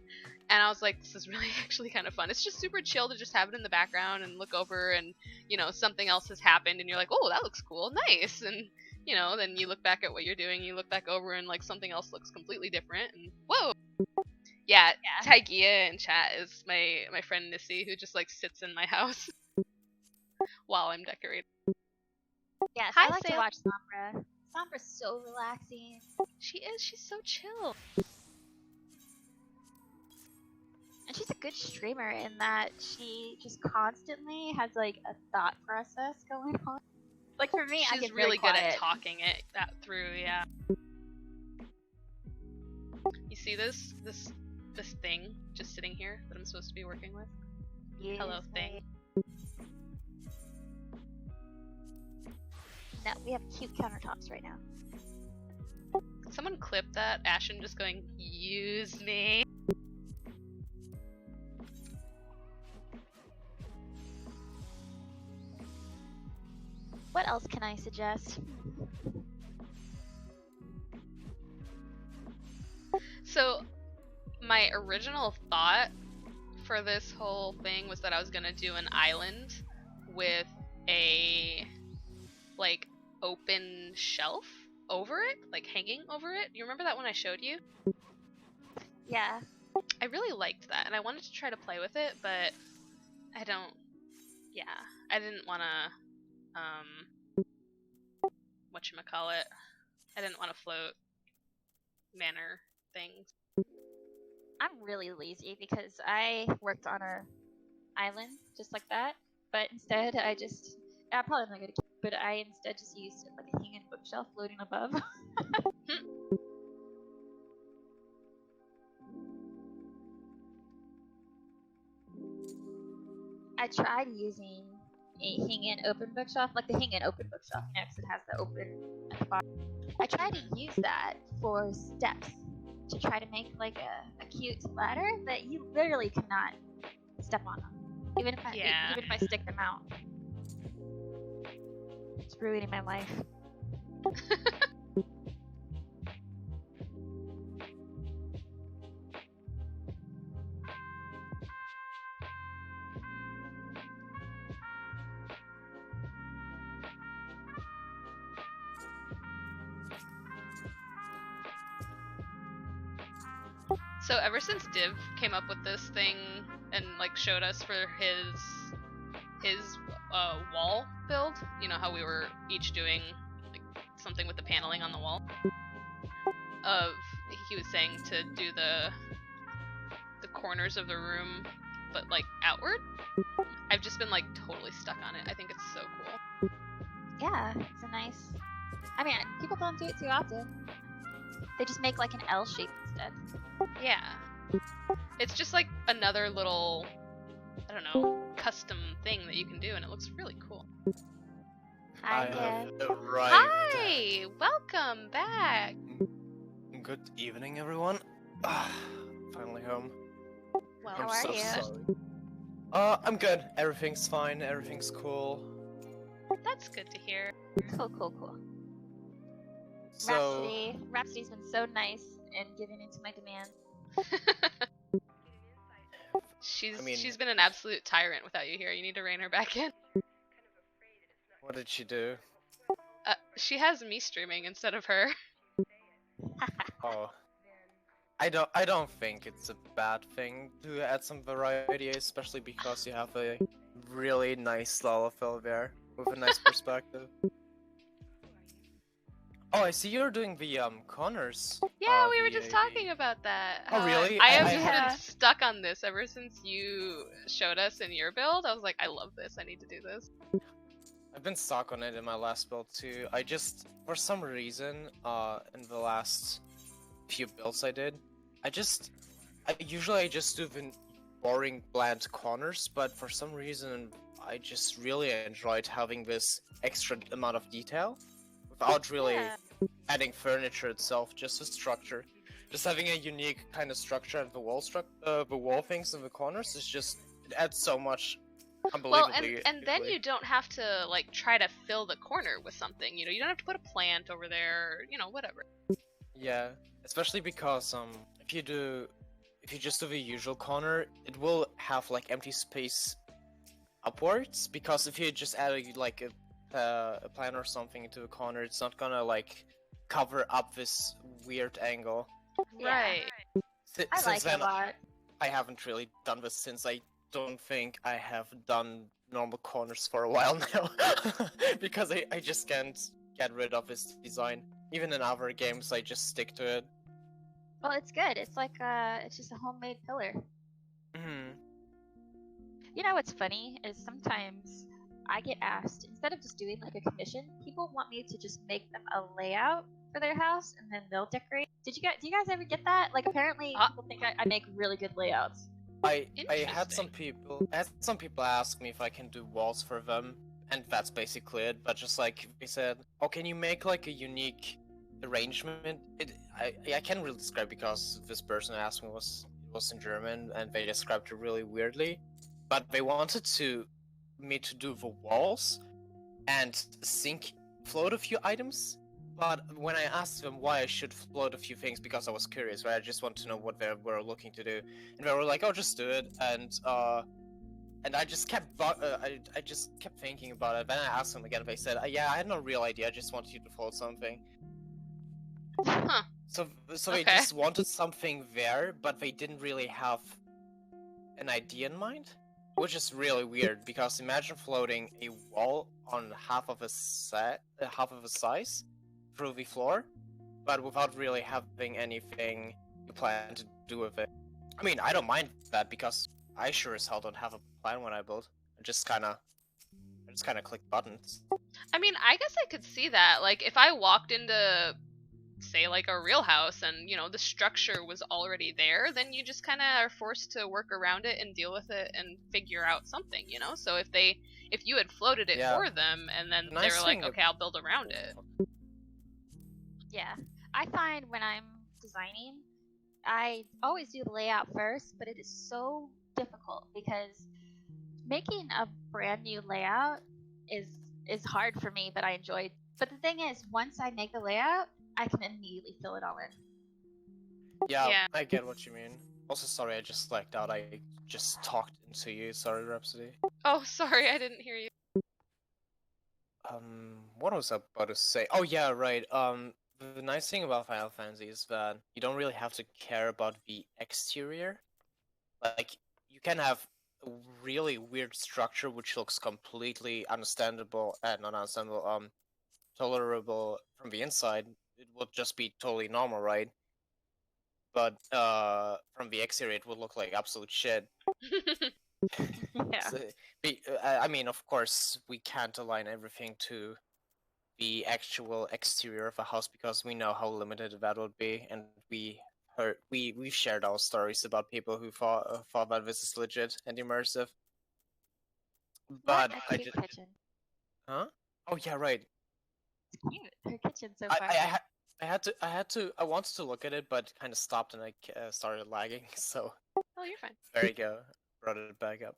and I was like, this is really actually kind of fun. It's just super chill to just have it in the background and look over, and you know, something else has happened, and you're like, oh, that looks cool, nice, and you know, then you look back at what you're doing, you look back over, and like something else looks completely different, and whoa. Yeah, Taigia in chat is my friend Nissy, who just like sits in my house while I'm decorating.
Yes,
Hi,
I like
Sam.
to watch Sombra. Sombra's so relaxing.
She is. She's so chill.
And she's a good streamer in that she just constantly has like a thought process going on. Like for me, I
She's
get very
really good at
quiet.
talking it that through, yeah. You see this thing just sitting here that I'm supposed to be working with?
Yes,
Hello, thing.
No, we have cute countertops right now.
Someone clip that, Ashen just going, use me.
What else can I suggest?
So, my original thought for this whole thing was that I was gonna do an island with a, like, open shelf over it, like hanging over it. You remember that one I showed you?
Yeah.
I really liked that, and I wanted to try to play with it, but I don't. Yeah, I didn't want to. Whatchamacallit? I didn't want to float manor things.
I'm really lazy because I worked on a island just like that, but instead I'm probably not gonna keep, but I instead just used like a hanging bookshelf floating above. I tried using a hanging open bookshelf, like the hanging open bookshelf, because it has the open at the bottom. I tried to use that for steps to try to make like a cute ladder, but you literally cannot step on them, even if I stick them out. It's ruining my life.
So ever since Div came up with this thing and like showed us for his wall build, you know how we were each doing like something with the paneling on the wall. He was saying to do the corners of the room, but like outward. I've just been like totally stuck on it. I think it's so cool.
Yeah, it's a nice. I mean, people don't do it too often. They just make like an L shape instead.
Yeah. It's just like another little, I don't know, custom thing that you can do, and it looks really cool.
Hi,
I
Dad.
have arrived.
Hi! Welcome back!
Good evening, everyone. Finally home.
Well,
How
I'm
are
so
you?
sorry. I'm good. Everything's fine. Everything's cool.
that's good to hear.
Cool.
So,
Rhapsody's been so nice in giving into my demands.
She's been an absolute tyrant without you here. You need to rein her back in.
what did she do?
She has me streaming instead of her.
Oh, I don't think it's a bad thing to add some variety, especially because you have a really nice Lalafell there with a nice perspective. Oh, I see you're doing the corners.
Yeah, we were just talking about that.
Oh, really?
I have
Yeah.
been stuck on this ever since you showed us in your build. I was like, I love this. I need to do this.
I've been stuck on it in my last build too. I just, for some reason, in the last few builds I did, I usually just do the boring bland corners, but for some reason I just really enjoyed having this extra amount of detail without really adding furniture itself, just a structure. Just having a unique kind of structure at the wall things in the corners is just, it adds so much.
Well, and then you don't have to like try to fill the corner with something. You know, you don't have to put a plant over there. You know, whatever.
Yeah, especially because if you just do the usual corner, it will have like empty space upwards. Because if you just add a plant or something into the corner, it's not gonna like cover up this weird angle.
Yeah.
Right.
I
Since
like it
then,
a lot.
I haven't really done this since I don't think I have done normal corners for a while now. Because I just can't get rid of this design. Even in other games, I just stick to it.
Well, it's good. It's like it's just a homemade pillar.
Hmm.
You know what's funny is sometimes I get asked, instead of just doing like a commission, people want me to just make them a layout for their house and then they'll decorate. Do you guys ever get that? Like apparently people think I make really good layouts.
I had some
Interesting.
people ask me if I can do walls for them, and that's basically it. But just like they said, oh, can you make like a unique arrangement? I can't really describe because this person asked me was in German and they described it really weirdly. But they wanted me to do the walls and float a few items. But when I asked them why I should float a few things, because I was curious, right? I just want to know what they were looking to do, and they were like, "Oh, just do it." And I just kept I just kept thinking about it. Then I asked them again. They said, "Yeah, I had no real idea. I just wanted you to float something."
Huh.
So they
Okay.
just wanted something there, but they didn't really have an idea in mind, which is really weird. Because imagine floating a wall on half of a size through the floor, but without really having anything you plan to do with it. I mean, I don't mind that because I sure as hell don't have a plan when I build. I just kind of click buttons.
I mean, I guess I could see that. Like, if I walked into, say, like a real house and, you know, the structure was already there, then you just kind of are forced to work around it and deal with it and figure out something, you know? So if you had floated it
Yeah.
for them and then
The
they
nice
were like,
thing
okay, I'll build around it.
Yeah. I find when I'm designing, I always do the layout first, but it is so difficult because making a brand new layout is hard for me, but I enjoy. But the thing is, once I make the layout, I can immediately fill it all in.
Yeah,
Yeah.
I get what you mean. Also, sorry, I just lagged out. I just talked into you. Sorry, Rhapsody.
Oh, sorry, I didn't hear you.
What was I about to say? Oh yeah, right. The nice thing about Final Fantasy is that you don't really have to care about the exterior. Like, you can have a really weird structure which looks completely understandable, not understandable, tolerable from the inside. It would just be totally normal, right? But from the exterior, it would look like absolute shit.
Yeah.
So, I mean, of course, we can't align everything to the actual exterior of a house because we know how limited that would be, and we've shared our stories about people who thought that this is legit and immersive. But
What a
I
cute
did,
kitchen.
huh? Oh yeah, right.
It's cute. Her kitchen's so
I
fun.
I wanted to look at it, but kind of stopped and I started lagging. So
Oh, you're fine.
there you go, brought it back up.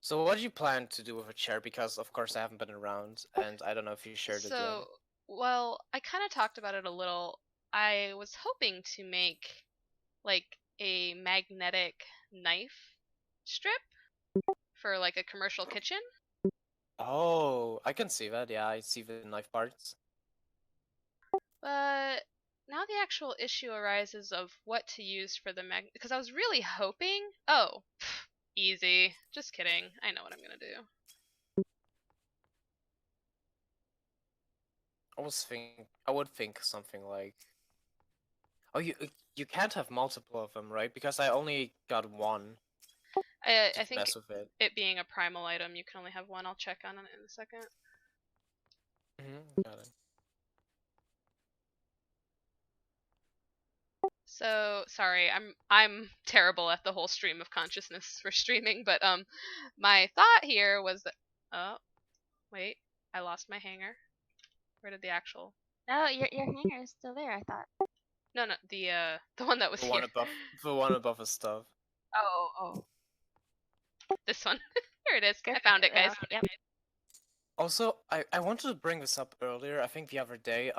So what do you plan to do with a chair? Because of course I haven't been around, and I don't know if you shared it yet.
Well, I kind of talked about it a little. I was hoping to make like a magnetic knife strip for like a commercial kitchen.
Oh, I can see that. Yeah, I see the knife parts.
But now the actual issue arises of what to use for the because I was really hoping. Oh, easy. Just kidding. I know what I'm gonna do.
I would think something like, oh, you can't have multiple of them, right? Because I only got one.
I think
Mess with it.
it being a primal item, you can only have one. I'll check on it in a second.
Got it.
So sorry, I'm terrible at the whole stream of consciousness for streaming, but my thought here was that oh wait, I lost my hanger. Where did the actual
No, your hanger is still there, I thought.
No, the one that was
The
here.
one above the stuff.
Oh.
This one. Here it is.
Good.
I found it, guys.
Yep.
Also, I wanted to bring this up earlier, I think the other day.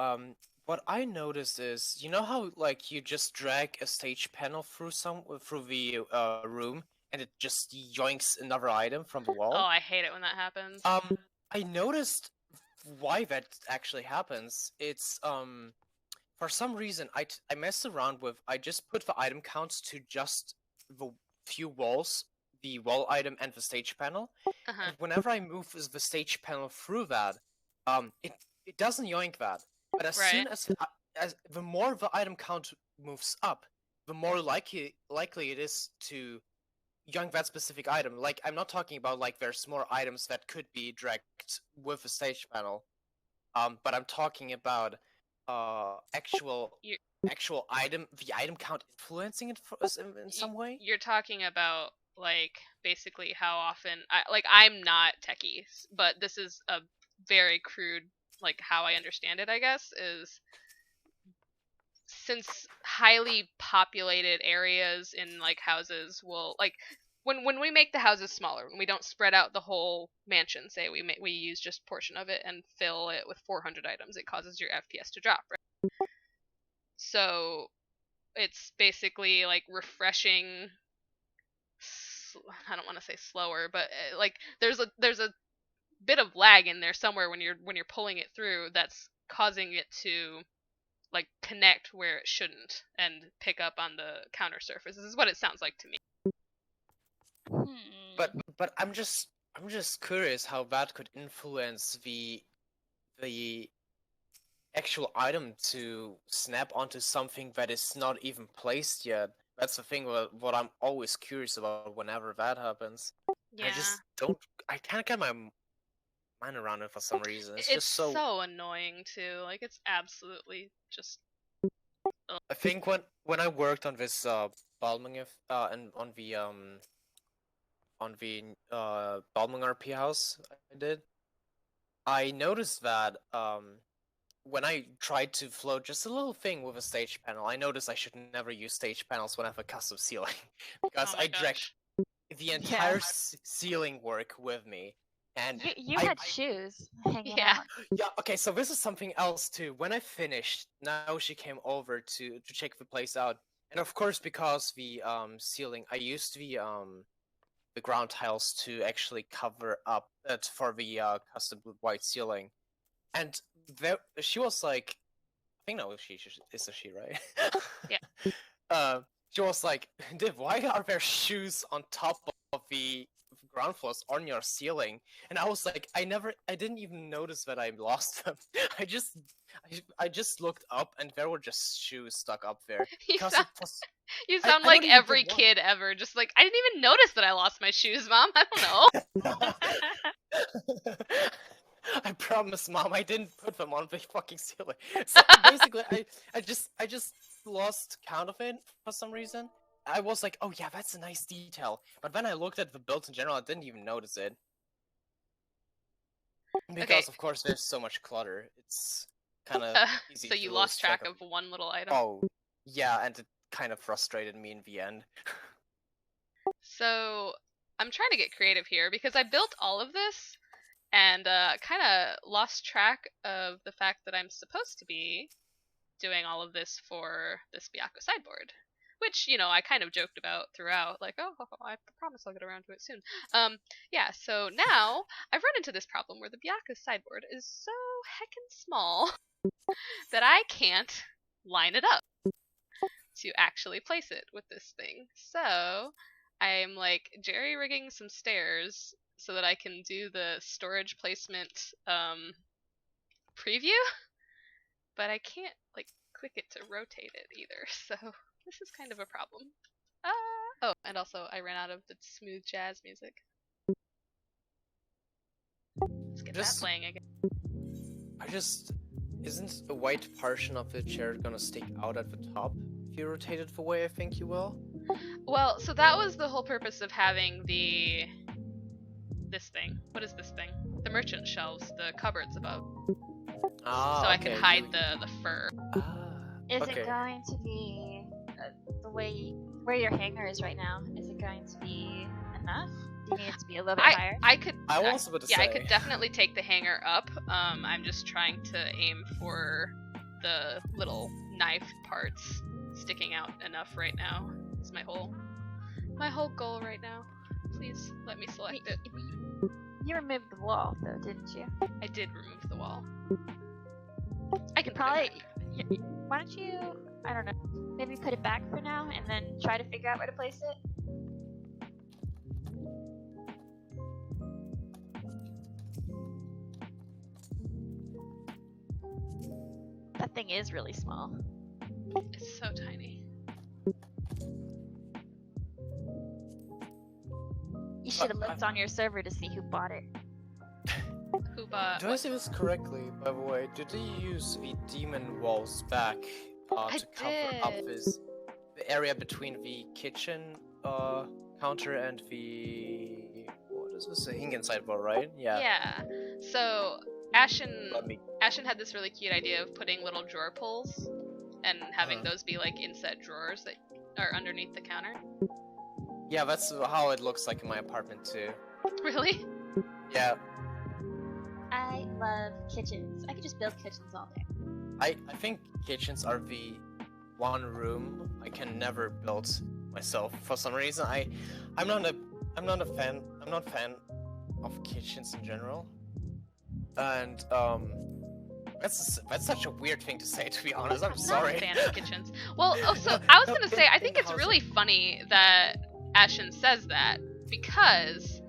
What I noticed is, you know how like you just drag a stage panel through the room and it just yoinks another item from the wall?
Oh, I hate it when that happens.
I noticed why that actually happens. It's for some reason I messed around with, I just put the item counts to just the few walls, the wall item and the stage panel. And whenever I move the stage panel through that, it doesn't yoink that. But as soon as the more the item count moves up, the more likely it is to that specific item. Like, I'm not talking about like there's more items that could be dragged with a stage panel. But I'm talking about actual
You-
item, the item count influencing it in some way.
You're talking about like basically how often I'm not techie, but this is a very crude like how I understand it, I guess, is since highly populated areas in like houses will like when we make the houses smaller, when we don't spread out the whole mansion, say we use just a portion of it and fill it with 400 items, it causes your FPS to drop, right? So it's basically like refreshing. I don't want to say slower, but like there's a bit of lag in there somewhere when you're pulling it through that's causing it to like connect where it shouldn't and pick up on the counter surface. This is what it sounds like to me.
But I'm just curious how that could influence the actual item to snap onto something that is not even placed yet. That's the thing what I'm always curious about whenever that happens.
Yeah.
I can't get my mind around it for some reason. It's just
so annoying too. Like it's absolutely just.
I think when I worked on this Balming and on the Balming RP house I noticed that when I tried to float just a little thing with a stage panel, I noticed I should never use stage panels when I have a custom ceiling because I dragged the entire ceiling work with me. And
you had shoes hanging out.
Yeah, okay, so this is something else too. When I finished, now she came over to check the place out. And of course, because the ceiling, I used the ground tiles to actually cover up it for the custom white ceiling. And there, she was like, I think no, she is a she, right?
Yeah.
She was like, Div, why are there shoes on top of the ground floors on your ceiling? And I was like, I didn't even notice that I lost them. I just looked up and there were just shoes stuck up there.
You sound like every kid ever. Just like, I didn't even notice that I lost my shoes, Mom. I don't know.
I promise, Mom, I didn't put them on the fucking ceiling. So basically, I just lost count of it for some reason. I was like, oh yeah, that's a nice detail. But then I looked at the build in general, I didn't even notice it. Because of course there's so much clutter. It's kind of easy
so
to
you
lose
lost track of one little item.
Oh, yeah, and it kind of frustrated me in the end.
So I'm trying to get creative here because I built all of this and kind of lost track of the fact that I'm supposed to be doing all of this for this Byakko sideboard, which, you know, I kind of joked about throughout, like, oh, I promise I'll get around to it soon. Yeah, so now I've run into this problem where the Byakko sideboard is so heckin' small that I can't line it up to actually place it with this thing. So I'm like jerry-rigging some stairs so that I can do the storage placement preview, but I can't like click it to rotate it either, so this is kind of a problem. Oh, and also I ran out of the smooth jazz music. Let's get that playing again.
Isn't a white portion of the chair gonna stick out at the top if you rotate it the way I think you will?
Well, so that was the whole purpose of having this thing. What is this thing? The merchant shelves, the cupboards above. So I can hide the fur.
Is it going to be the way where your hanger is right now? Is it going to be enough? Do you need it to be a little bit higher?
I could.
I was about to say.
I could definitely take the hanger up. I'm just trying to aim for the little knife parts sticking out enough right now. It's my whole goal right now. Please let me select it.
You removed the wall, though, didn't you?
I did remove the wall.
I could probably. Why don't you? I don't know. Maybe put it back for now, and then try to figure out where to place it. That thing is really small.
It's so tiny.
should have looked on your server to see who bought it.
Who bought?
Do I say this correctly, by the way? Did they use the demon walls back to cover up
did.
the area between the kitchen counter and the what is this? The Hingen sideboard, right? Yeah.
Yeah. So Ashen
Let me.
had this really cute idea of putting little drawer pulls and having those be like inset drawers that are underneath the counter.
Yeah, that's how it looks like in my apartment too.
Really?
Yeah.
I love kitchens. I could just build kitchens all day.
I think kitchens are the one room I can never build myself for some reason. I'm not a fan of kitchens in general. And that's such a weird thing to say, to be honest. I'm sorry.
Not a fan of kitchens. Well, so I was gonna say I think it's really funny that Ashen says that because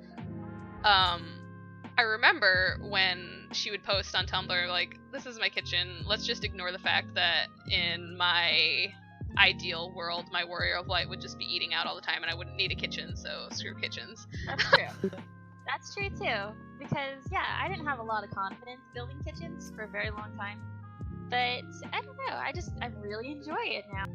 I remember when she would post on Tumblr like, this is my kitchen, let's just ignore the fact that in my ideal world my warrior of light would just be eating out all the time and I wouldn't need a kitchen, so screw kitchens.
That's true. That's true too. Because yeah, I didn't have a lot of confidence building kitchens for a very long time. But I don't know, I really enjoy it now.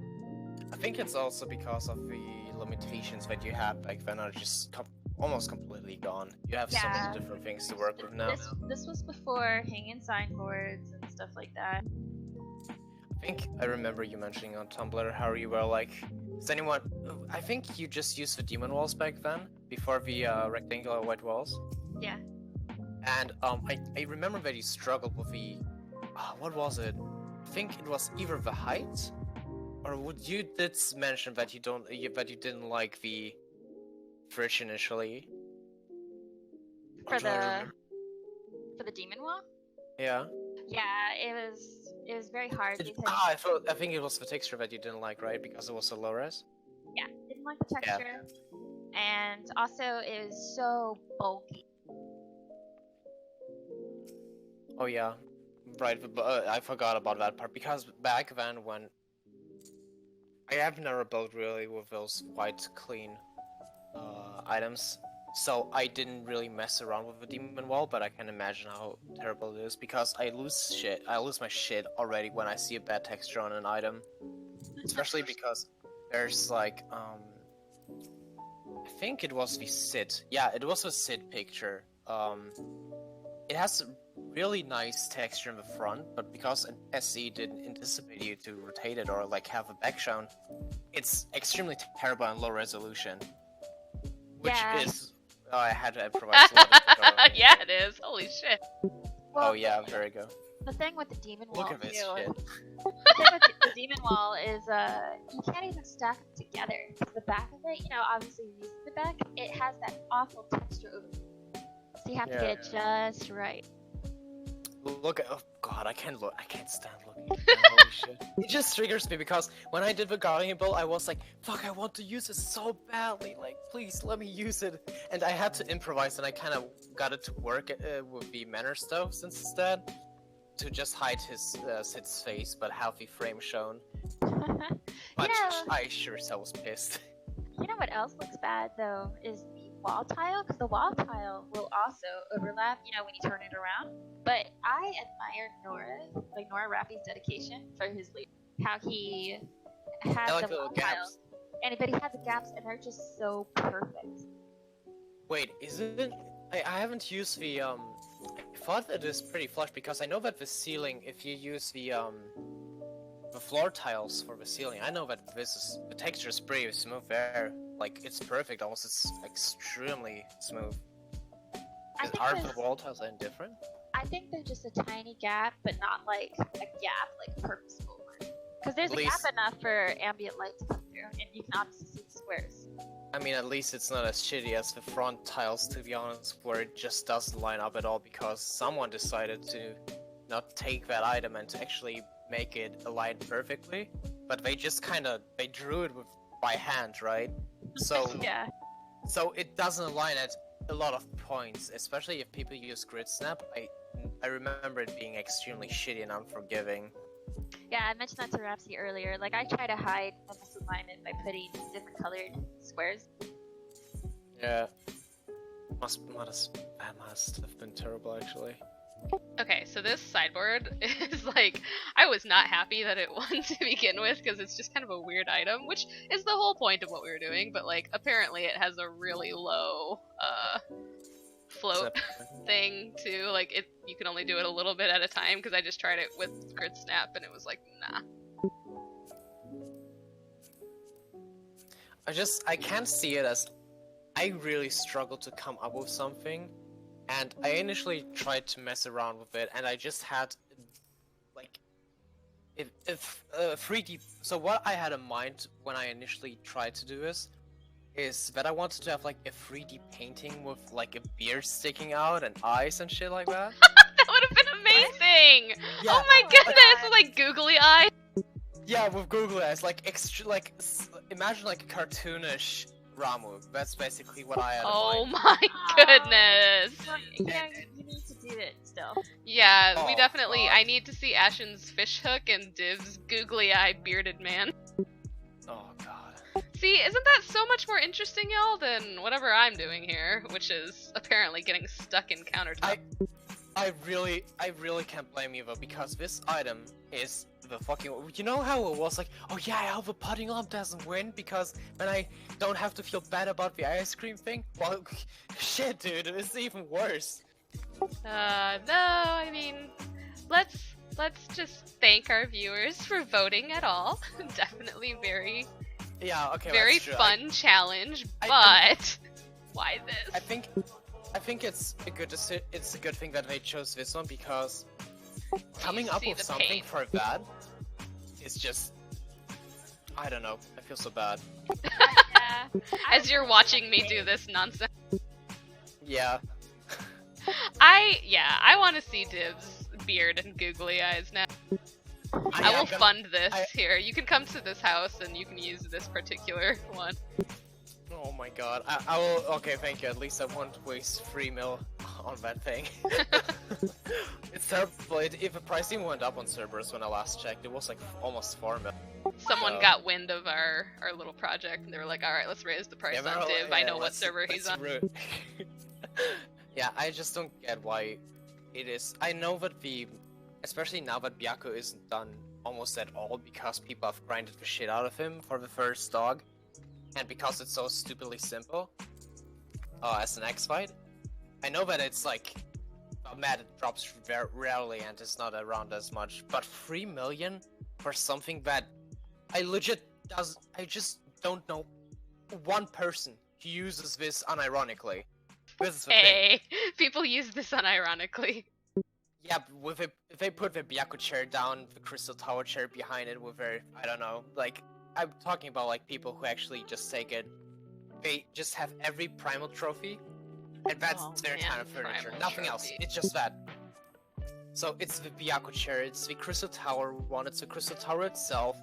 I think it's also because of the limitations that you had back then are just almost completely gone. You have so many different things to work with now.
This was before hanging signboards and stuff like that.
I think I remember you mentioning on Tumblr how you were like, does anyone... I think you just used the demon walls back then, before the rectangular white walls.
Yeah.
And I remember that you struggled with the... what was it? I think it was either the height, or you did mention that you didn't like the fridge initially.
For the demon wall?
Yeah.
Yeah, it was very hard because
I think it was the texture that you didn't like, right? Because it was so low res.
yeah, didn't like the texture. And also it was so bulky.
Oh yeah, right. I forgot about that part because back then when I have never built really with those white clean items, so I didn't really mess around with the demon wall. But I can imagine how terrible it is because I lose my shit already when I see a bad texture on an item, especially because there's like I think it was the Sid. Yeah, it was a Sid picture. It has really nice texture in the front, but because an SE didn't anticipate you to rotate it or like have a background, it's extremely terrible and low resolution. Which is I had to improvise a lot of
Yeah, it is. Holy shit.
Well,
oh yeah, there we go.
The thing with the demon wall
Look at this
too,
shit.
the thing with the demon wall is you can't even stack them together. The back of it, obviously you're using the back, it has that awful texture over it. So you have to get it just right.
Look at, oh god, I can't stand looking at that, holy shit. It just triggers me because when I did the Guardian build, I was like, fuck, I want to use it so badly, like, please let me use it. And I had to improvise and I kind of got it to work with the Manor stoves instead, to just hide Sid's face, but have the frame shown. But I sure as hell was pissed.
You know what else looks bad though, is the wall tile, because the wall tile will also overlap, when you turn it around. But I admire Nora Rappy's dedication for his lead. How he has the wall tiles, but he has the gaps, and they're just so perfect.
Wait, isn't it? I haven't used the I thought it is pretty flush because I know that the ceiling, if you use the floor tiles for the ceiling, I know that the texture is pretty smooth there. Like, it's perfect, almost. It's extremely smooth. Are the wall tiles any different?
I think they're just a tiny gap, but not like a gap, like a purposeful one. Because there's a gap enough for ambient light to come through, and you can obviously see the squares.
I mean, at least it's not as shitty as the front tiles, to be honest, where it just doesn't line up at all because someone decided to not take that item and to actually make it align perfectly. But they just they drew it by hand, right? So
yeah. So
it doesn't align at a lot of points, especially if people use grid snap. I remember it being extremely shitty and unforgiving.
Yeah, I mentioned that to Rhapsody earlier. Like, I try to hide the misalignment by putting different colored squares.
Yeah. That must have been terrible, actually.
Okay, so this sideboard is like, I was not happy that it won to begin with because it's just kind of a weird item, which is the whole point of what we were doing, but like apparently it has a really low float thing too. Like you can only do it a little bit at a time because I just tried it with grid snap and it was like, nah.
I can't see it as I really struggled to come up with something, and I initially tried to mess around with it, and I just had like if 3D. So what I had in mind when I initially tried to do this is that I wanted to have like a 3D painting with like a beard sticking out and eyes and shit like that.
That would have been amazing!
Yeah.
Oh my goodness, like googly eyes.
Yeah, with Google eyes, like imagine like a cartoonish Ramu. That's basically what I had
Oh
in mind.
my goodness!
Yeah, you need to do it still.
Yeah, we
Oh,
definitely.
God.
I need to see Ashen's fishhook and Div's googly eye bearded man.
Oh god.
See, isn't that so much more interesting, y'all, than whatever I'm doing here, which is apparently getting stuck in countertop.
I really can't blame you though, because this item is the fucking. You know how it was like, oh yeah, I hope the putting lamp doesn't win because then I don't have to feel bad about the ice cream thing. Well, shit, dude, it's even worse.
No, I mean, let's just thank our viewers for voting at all. Definitely very
Okay,
very
that's true.
fun challenge,
I-
but why this?
I think it's a good thing that they chose this one because coming up
see
with
the
something
pain.
for that is just, I don't know. I feel so bad.
Yeah.
As you're watching me do this nonsense.
Yeah.
I want to see Div's beard and googly eyes now. I will fund this here. You can come to this house and you can use this particular one.
Oh my god. I will. Okay, thank you. At least I won't waste 3 mil on that thing. It's terrible. If the price even went up on Cerberus when I last checked, it was like almost 4 mil.
Someone got wind of our little project and they were like, alright, let's raise the price on Div. I know what server he's on.
Yeah, I just don't get why it is. I know that especially now that Byakko isn't done almost at all because people have grinded the shit out of him for the first dog, and because it's so stupidly simple as an X fight. I know that it's like mad it drops very rarely and is not around as much, but 3 million for something that I just don't know one person who uses this unironically. This is the thing.
Hey, people use this unironically.
Yeah, if they put the Byakko chair down, the Crystal Tower chair behind it with their, I don't know, like, I'm talking about like people who actually just take it, they just have every primal trophy, and that's their kind of furniture,
primal
nothing else,
trophy.
it's just that. So it's the Byakko chair, it's the Crystal Tower one, it's the Crystal Tower itself,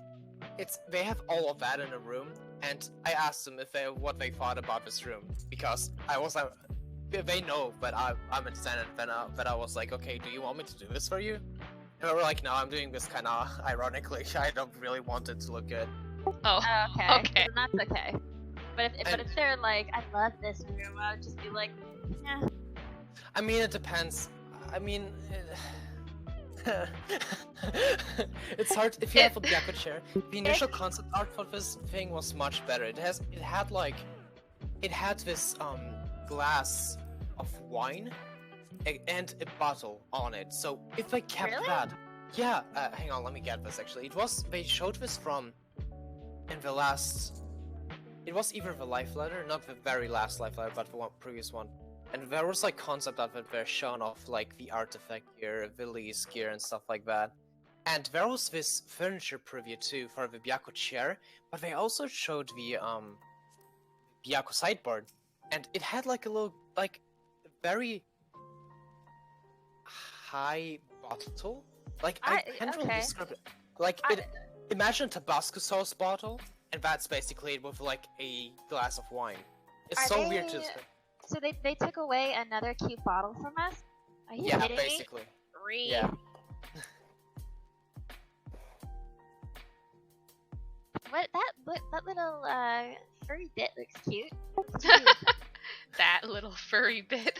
they have all of that in a room, and I asked them what they thought about this room, because I was like, they know that I'm a tenant, but I was like, okay, do you want me to do this for you? And they were like, no, I'm doing this kind of ironically. I don't really want it to look good.
Oh,
Okay.
okay.
Then that's okay. But if they're like, I love this room, I would just be like, yeah.
I mean, it depends. I mean, it's hard if you have a Byakko chair. The initial concept art for this thing was much better. It had this glass of wine and a bottle on it. So if I kept
Really?
that, yeah. Hang on, let me get this. Actually, they showed this in the last. It was either the life letter, not the very last life letter, but the previous one. And there was like concept art that were shown off like the artifact gear, Villy's gear, and stuff like that. And there was this furniture preview too for the Byakko chair, but they also showed the Byakko sideboard, and it had like a little, like, very high bottle. Like I can't really describe it. Like imagine a Tabasco sauce bottle, and that's basically it with like a glass of wine. It's so weird to describe.
So they took away another cute bottle from us? Are you
Yeah,
kidding
basically.
me?
Yeah.
What that little furry bit looks cute.
that little furry bit.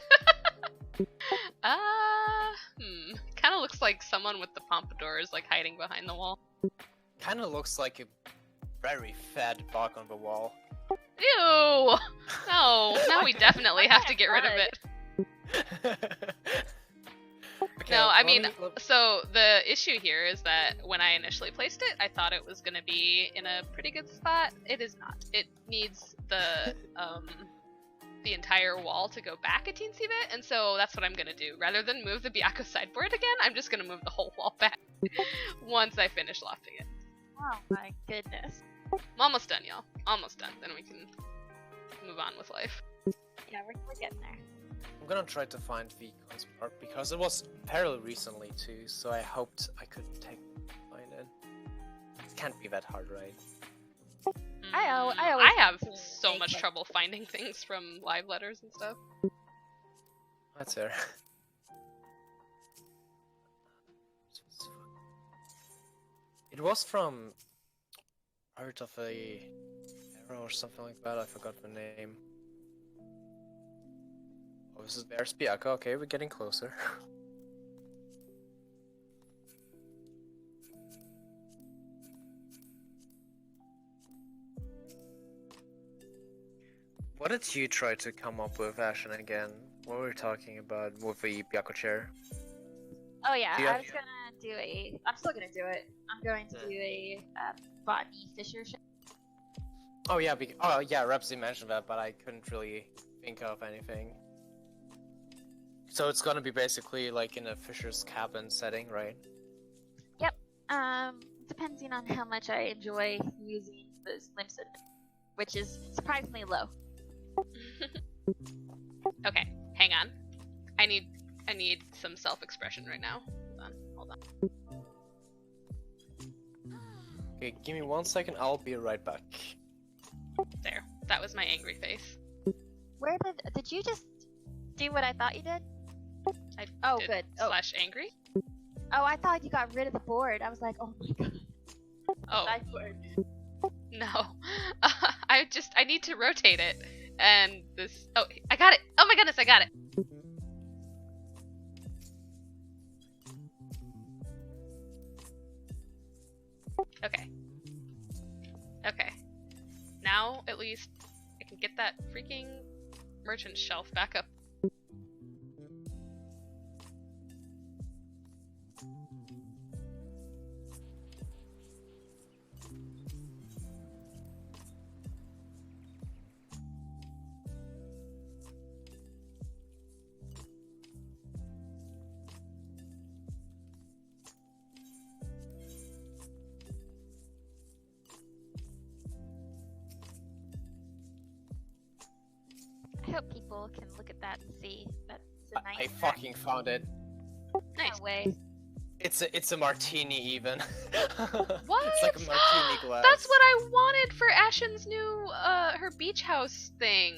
Kind of looks like someone with the pompadour is like hiding behind the wall.
Kind of looks like a very fat bug on the wall.
Ew! No, now we definitely have to get rid of it.
Okay,
No, I
let
mean,
me-
so the issue here is that when I initially placed it, I thought it was going to be in a pretty good spot. It is not. It needs the entire wall to go back a teensy bit, and so that's what I'm going to do. Rather than move the Byakko sideboard again, I'm just going to move the whole wall back once I finish lofting it.
Oh my goodness.
I'm almost done, y'all. Almost done. Then we can move on with life.
Yeah, we're getting there.
I'm gonna try to find the coins part because it was fairly recently too, so I hoped I could find it. It can't be that hard, right?
I always
I have
to
so
make,
much
like-
trouble finding things from live letters and stuff.
That's fair. It was from Art of a Arrow or something like that. I forgot the name. Oh, this is Bear's Byakko. Okay, we're getting closer. What did you try to come up with, Ashen, again? What were we talking about with the Byakko chair?
Oh yeah,
Yeah.
I was gonna do a. I'm still gonna do it. I'm going to do a botany fisher ship.
Oh yeah, oh yeah, Rhapsody mentioned that, but I couldn't really think of anything. So it's gonna be basically like in a fisher's cabin setting, right?
Depending on how much I enjoy using the Slimson, which is surprisingly low.
Okay, hang on. I need some self-expression right now. Hold on.
Okay, give me 1 second, I'll be right back.
There. That was my angry face.
Where did you just do what I thought you did?
I
Oh,
did
good. Oh.
Slash angry?
Oh, I thought you got rid of the board. I was like, oh my god.
Oh,
Sideboard.
no. I need to rotate it. And this, oh, I got it. Oh my goodness, I got it. Okay. Okay. Now, at least, I can get that freaking merchant shelf back up.
I hope people can look at that and see that's a nice.
I fucking found it.
Nice.
No way.
It's a martini even.
What?
It's like a martini glass.
That's what I wanted for Ashen's new, her beach house thing.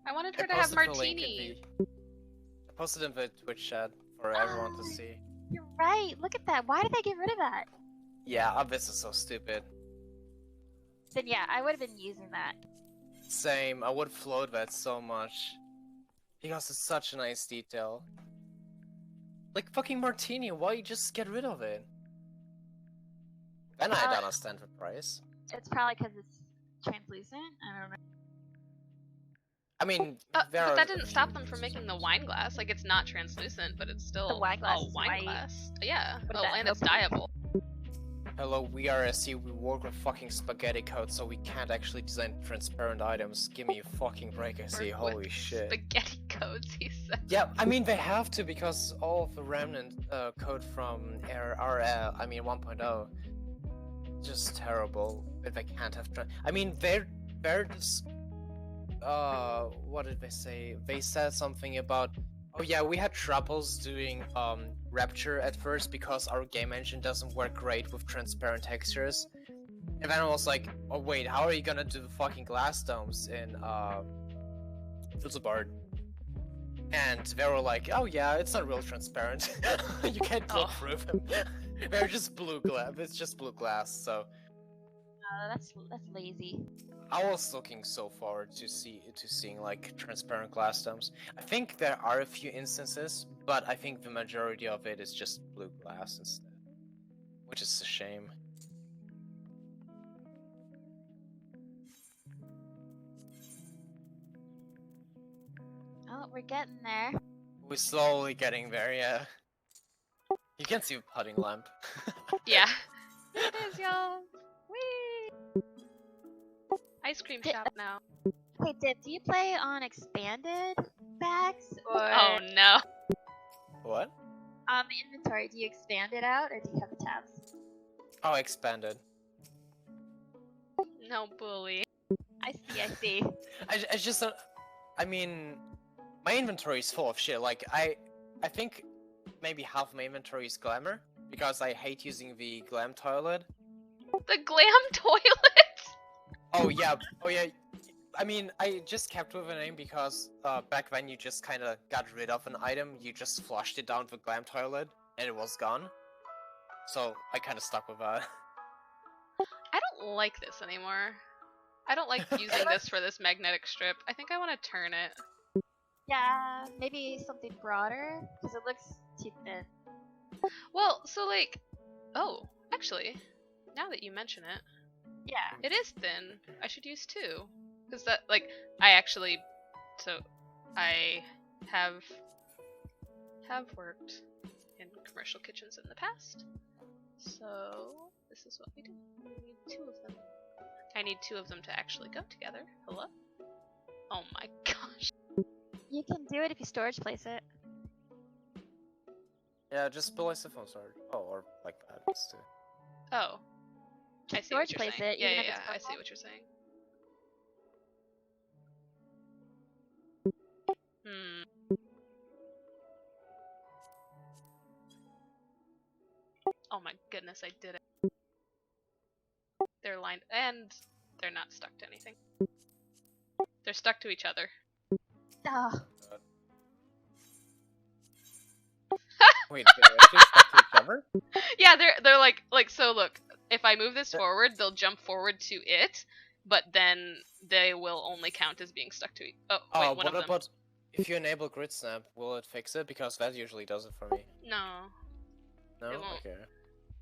I wanted her
I
to have
posted the link in
martini.
I posted in the Twitch chat for everyone to see.
You're right. Look at that. Why did they get rid of that?
Yeah, this is so stupid.
Then yeah, I would have been using that.
Same, I would float that so much. Because it's such a nice detail. Like fucking martini, why you just get rid of it? Then I'd understand the price.
It's probably because it's translucent. I don't know.
I mean, there
But
are
that
a
didn't
few
stop them from
reasons.
making the wine glass. Like, it's not translucent, but it's still
The wine glass
a
is
wine
white.
glass. Yeah.
What
Oh,
about
and it's
milk?
dyeable.
Hello, we are SC, we work with fucking spaghetti code, so we can't actually design transparent items. Give me a fucking break, I see,
Work
holy
with
shit.
Spaghetti codes, he said.
Yeah, I mean, they have to, because all of the remnant code from RL, I mean 1.0, just terrible. If they can't have I mean, they're just, what did they say? They said something about, oh yeah, we had troubles doing Rapture at first because our game engine doesn't work great with transparent textures. And then I was like, oh wait, how are you gonna do the fucking glass domes in Sideboard? And they were like, oh yeah, it's not real transparent. You can't look through them. They're just blue glass. It's just blue glass, so.
That's lazy.
I was looking so forward to seeing like transparent glass domes. I think there are a few instances, but I think the majority of it is just blue glass instead, which is a shame.
Oh, we're getting there.
We're slowly getting there, yeah. You can see a putting lamp.
Yeah.
There it is, y'all. Whee!
Ice cream shop now.
Hey, do you play on expanded backs or
Oh no.
What?
on the inventory? Do you expand it out or do you have the tabs?
Oh, expanded.
No bully.
I see.
I just don't. I mean, my inventory is full of shit. Like I think maybe half my inventory is glamour because I hate using the glam toilet.
The glam toilet?
Oh yeah. I mean, I just kept with a name because back then you just kind of got rid of an item, you just flushed it down the glam toilet, and it was gone. So I kind of stuck with that.
I don't like this anymore. I don't like using this for this magnetic strip. I think I want to turn it.
Yeah, maybe something broader because it looks too thin.
Well, so like, oh, actually, now that you mention it,
Yeah.
it is thin. I should use two. Because that, like, I have worked in commercial kitchens in the past. So, this is what we do. We need two of them. I need two of them to actually go together. Hello? Oh my gosh.
You can do it if you storage place it.
Yeah, just below the phone storage. Oh, or like that. It's too.
Oh. I see what
Storage
you're
place
saying.
it,
Yeah,
even
yeah,
if
yeah.
it's
I see
purple.
what you're saying. Oh my goodness, I did it. They're lined, and they're not stuck to anything. They're stuck to each other.
Oh,
Wait, they're actually stuck to each other?
Yeah, they're like so. Look, if I move this forward, they'll jump forward to it, but then they will only count as being stuck to. Oh, wait, one
what
of them.
about if you enable grid snap? Will it fix it? Because that usually does it for me.
No.
No.
It won't.
Okay.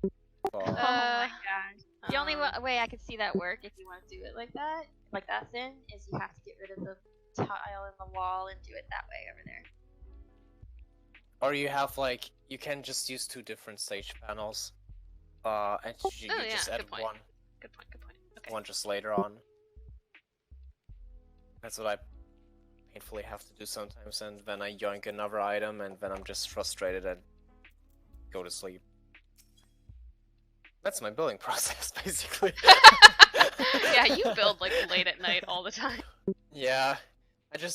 oh
Well,
my gosh. The only
Um,
way I could see that work if you want to do it like that thin, is you have to get rid of the tile in the wall and do it that way over there.
or you have like you can just use two different stage panels, and you
Oh, yeah,
just add
good point.
one
Good point. Good point. Okay.
one just later on. That's what I painfully have to do sometimes, and then I yoink another item, and then I'm just frustrated and go to sleep. That's my building process, basically.
Yeah, you build like late at night all the time.
Yeah,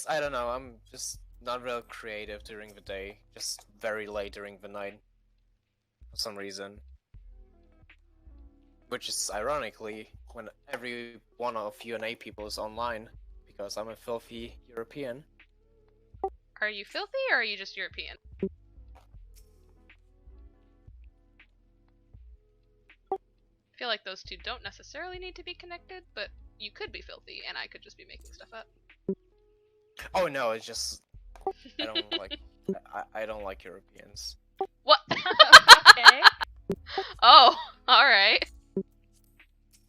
I don't know, I'm just not real creative during the day, just very late during the night, for some reason. Which is ironically when every one of UNA people is online, because I'm a filthy European.
Are you filthy or are you just European? I feel like those two don't necessarily need to be connected, but you could be filthy and I could just be making stuff up.
Oh no, it's just I don't like I don't like Europeans.
What?
Okay.
Oh, alright.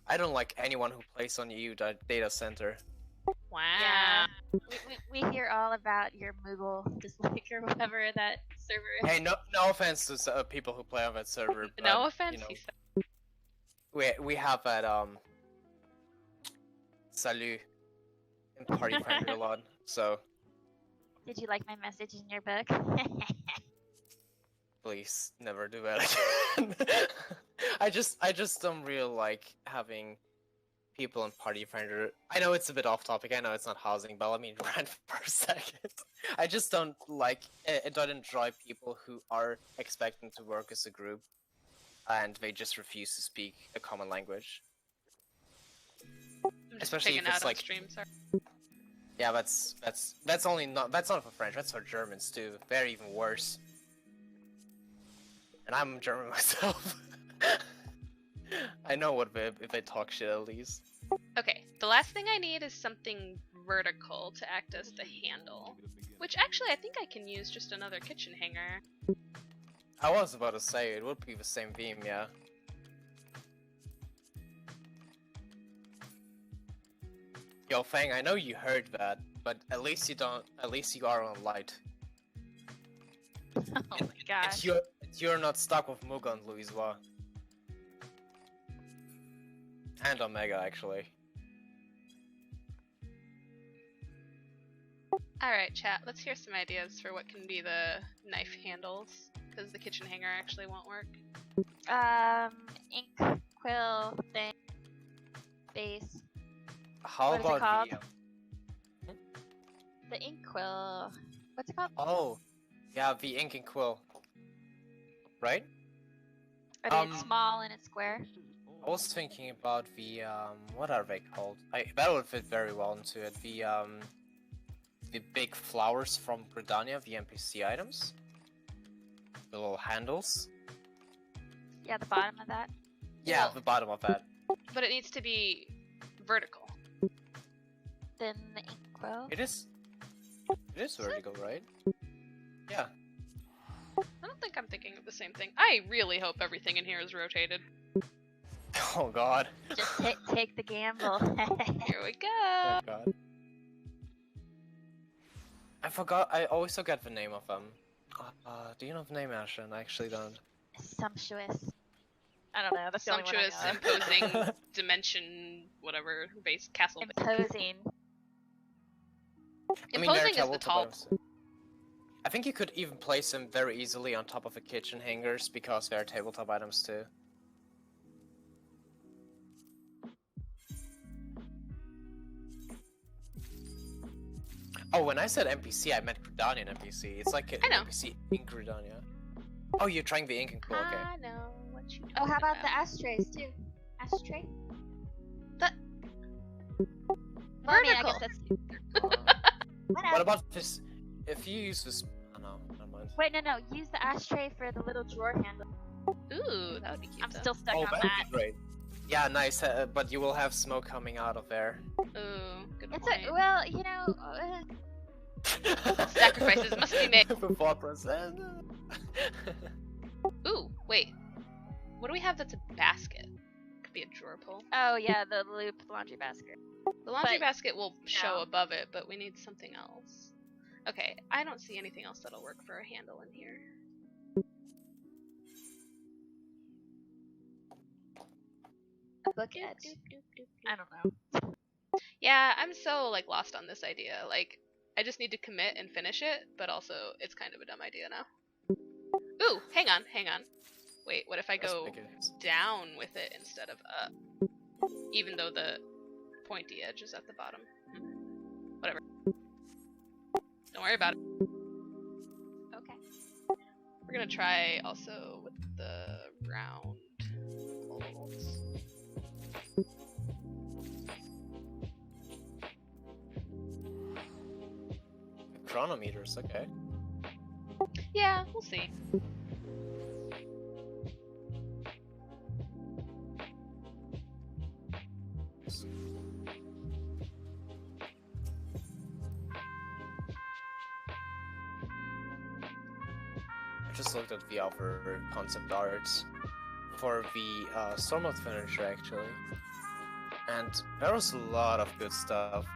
I don't like anyone who plays on EU data center.
Wow.
Yeah. We hear all about your Moogle dislike or whatever that server is.
Hey, no offense to people who play on that server. But,
No offense,
you know,
he said.
we have that salut in Party Finder a lot, so
Did you like my message in your book?
please never do that again. I just don't really like having people in Party Finder. I know it's a bit off topic, I know it's not housing, but let me rant for a second. I just don't like it doesn't enjoy people who are expecting to work as a group and they just refuse to speak a common language.
I'm just
Especially
pigging
if it's
out on
like-
stream, sorry.
Yeah, that's not for French, that's for Germans too. They're even worse. And I'm German myself. I know what if I talk shit at least.
Okay, the last thing I need is something vertical to act as the handle. Which actually I think I can use just another kitchen hanger.
I was about to say it would be the same theme, yeah. Yo, Fang, I know you heard that, but at least you don't. At least you are on light.
Oh my gosh.
You're not stuck with Muga and Louisois. And Omega, actually.
Alright, chat, let's hear some ideas for what can be the knife handles, because the kitchen hanger actually won't work.
Ink, quill, thing, base.
How
What is it
about
called?
the?
The ink quill. What's it called?
Oh, yeah, the ink and quill. Right?
I mean, it's small and it's square.
I was thinking about the what are they called? That would fit very well into it. The big flowers from Gridania, the NPC items. The little handles.
Yeah, the bottom of that.
Yeah,
Well-
the bottom of that.
But it needs to be vertical.
Then the ink quill.
It is vertical, right? Yeah.
I don't think I'm thinking of the same thing. I really hope everything in here is rotated.
Oh god.
Just take the gamble.
Here we go!
Oh god. I forgot. I always forget the name of them. Do you know the name, Ashen? I actually don't.
Sumptuous. I don't know. That's the only one I
Sumptuous,
know.
imposing, dimension, whatever, base, castle.
Imposing.
I mean,
Imposing
they're
is the
tabletop
tall.
items. I think you could even place them very easily on top of the kitchen hangers because they're tabletop items too. Oh, when I said NPC, I meant Gridanian NPC. It's like an
I know.
NPC in Gridania. Oh, you're trying the ink and quill, okay.
I know what you.
Oh, how about the ashtrays too? Ashtray?
The-
Well, I mean, I
Vertical.
guess that's
What
whatever.
about this? If you use this, oh no, never mind.
Wait, no. Use the ashtray for the little drawer handle.
Ooh, that would be cute.
I'm still stuck
Oh,
on
that
that.
would be great. Yeah, nice. But you will have smoke coming out of there.
Ooh, good
It's
point.
a well, you know.
Sacrifices must be made.
For 4%.
Ooh, wait. What do we have that's a basket? Could be a drawer pull.
Oh yeah, the loop laundry basket.
The laundry
But-
basket will show
no.
above it, but we need something else. Okay, I don't see anything else that'll work for a handle in here.
A book edge. I don't know.
Yeah, I'm so like lost on this idea. Like, I just need to commit and finish it, but also it's kind of a dumb idea now. Ooh, hang on. Wait, what if I
That's
go
big idiots.
down with it instead of up? Even though the pointy edge is at the bottom. Whatever. Don't worry about it.
Okay.
We're gonna try also with the round holes.
Chronometers, okay.
Yeah, we'll see.
I just looked at the other concept arts for the Stormlight finisher actually, and there was a lot of good stuff.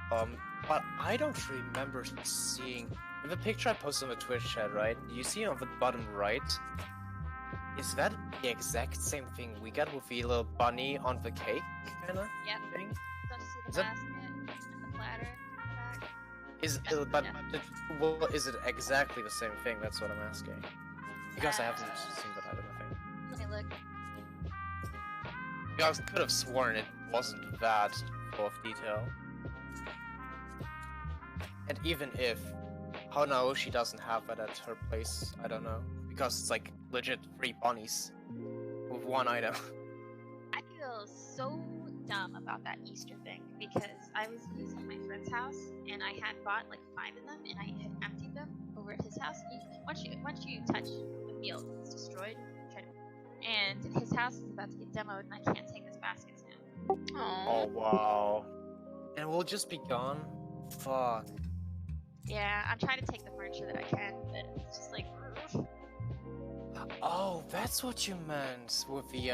But I don't remember seeing in the picture I posted on the Twitch chat. Right? You see on the bottom right. Is that the exact same thing we got with the little bunny on the cake, kinda
Yep.
thing?
Don't you see
Is
the
that-
basket and the platter on the back?
Is
Yeah.
but well, is it exactly the same thing? That's what I'm asking. Because I haven't seen that item, I think.
Let me look.
Yeah, I could have sworn it wasn't that full of detail. And even if how Naoshi doesn't have that at her place, I don't know. Because it's like legit 3 bunnies with 1 item.
I feel so dumb about that Easter thing because I was using my friend's house and I had bought like 5 of them and I had emptied them over at his house. Once you touch the meal, it's destroyed. and his house is about to get demoed, and I can't take his baskets now.
Oh wow. And we'll just be gone? Fuck.
Yeah, I'm trying to take the furniture that I can, but it's just like.
Oh, that's what you meant with the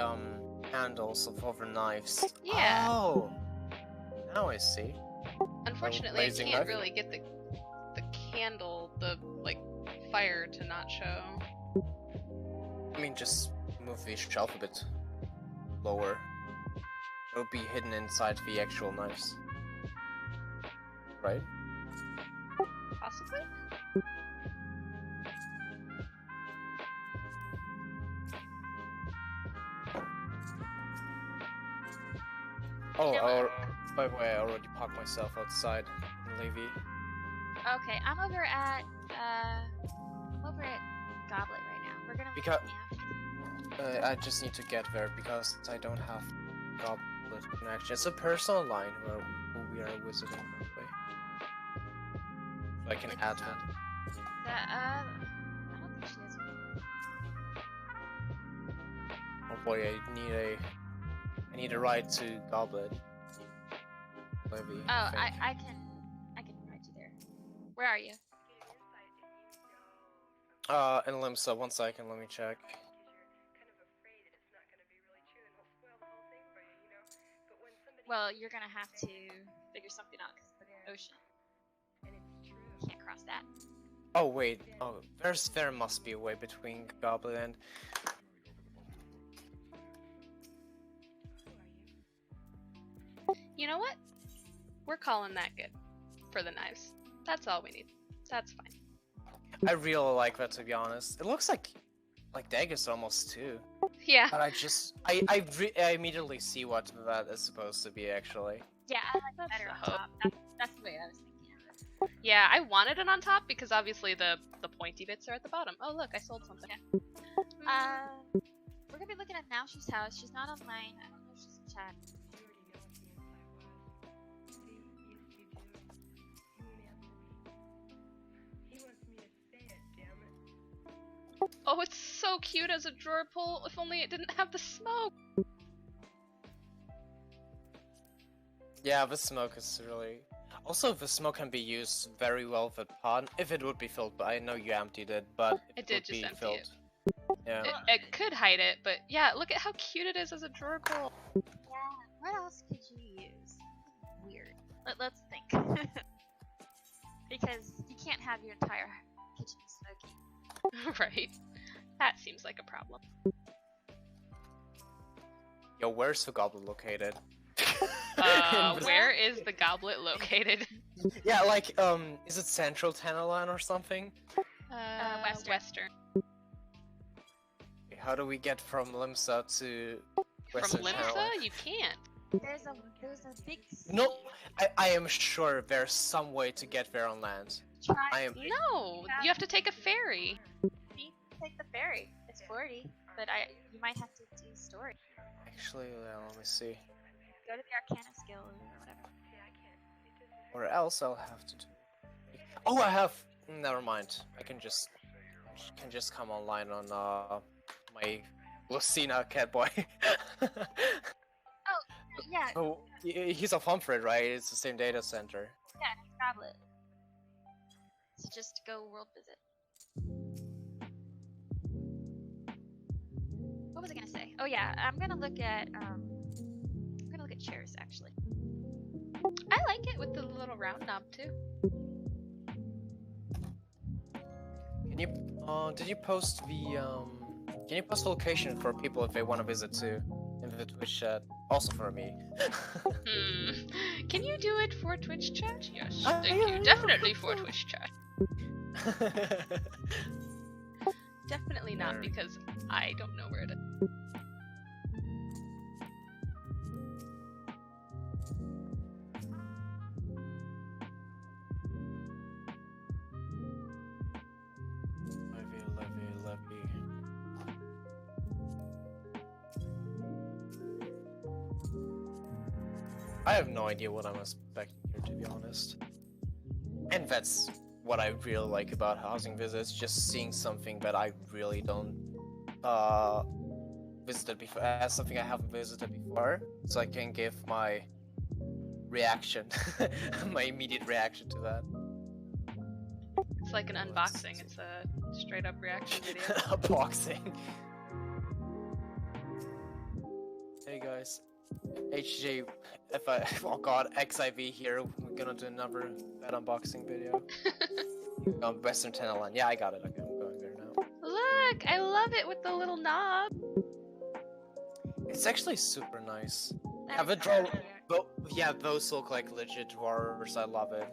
handles of other knives.
Yeah.
Oh. Now I see.
Unfortunately, I
blazing
can't
knife?
really get the candle, the like fire to not show.
I mean, just move the shelf a bit lower. It'll be hidden inside the actual knives. Right?
Possibly.
Oh,
You know what?
by the way, I already parked myself outside in Levy.
Okay, I'm over at Goblet right now. We're gonna.
Because-
Yeah.
I just need to get there because I don't have Goblet connection. It's a personal line who we are visiting. By the way. So I can add that.
I don't think she has one.
Oh boy, I need a ride to Goblet. Levy.
Oh,
think.
I can ride you there. Where are you?
In Limsa, 1 second, let me check.
Well, you're gonna have to figure something out because the ocean. You can't cross that.
Oh wait, there must be a way between Goblet and...
You know what? We're calling that good for the knives. That's all we need. That's fine.
I really like that, to be honest. It looks like daggers almost too.
Yeah.
But I immediately see what that is supposed to be, actually.
Yeah, I like
That's
better
the
on
hope.
top. That's the way I was thinking of it.
Yeah, I wanted it on top because obviously the pointy bits are at the bottom. Oh look, I sold something.
We're gonna be looking at Naushi's house. She's not online. I don't know if she's in chat.
Oh, it's so cute as a drawer pull. If only it didn't have the smoke.
Yeah, the smoke is really... Also, the smoke can be used very well with a pot, if it would be filled, but I know you emptied it, but
I
it
did
would
just
be
empty
filled.
it.
Yeah.
It could hide it, but yeah, look at how cute it is as a drawer pull.
Yeah. What else could you use? Weird. Let's think. Because you can't have your entire kitchen smoking.
Right. That seems like a problem.
Yo, where's the goblet located?
Where is the goblet located?
Yeah, like, is it Central Tenderland or something?
Western.
How do we get from Limsa to
From
Western
Limsa?
Tenderland?
You can't.
There's a big sea.
No, I am sure there's some way to get there on land.
Try
I am-
No, you have to take a ferry.
take the ferry. It's 40, but you might have to do story.
Actually, let me see.
Go to the Arcana skill or whatever.
Or else I'll have to do... Oh, I have... Never mind. I can just come online on my Lucina Catboy.
Yeah,
Oh, he's a Humfred, right? It's the same data center.
yeah, it's Goblet. So just go world visit. What was I gonna say? Oh yeah, I'm gonna look at chairs actually.
I like it with the little round knob too.
Can you did you post the can you post the location for people if they want to visit too in the Twitch chat? Also for me.
Can you do it for Twitch chat? Yes,
Yeah,
thank you.
yeah,
Definitely
of
for
course.
Twitch chat. Definitely not
Nerd.
because I don't know where it is.
Levy. I have no idea what I'm expecting here, to be honest. And that's what I really like about housing visits, just seeing something that I really don't visited before, as something I haven't visited before, so I can give my reaction, my immediate reaction to that.
It's like an unboxing. It's a straight up reaction video.
Unboxing. Hey guys, oh god, XIV here. We're gonna do another bed unboxing video. On Western Tenderland. Yeah, I got it. Okay, I'm going there now.
Look, I love it with the little knob.
It's actually super nice.
That
Yeah,
is
the draw.
cute.
Yeah, those look like legit drawers. I love it.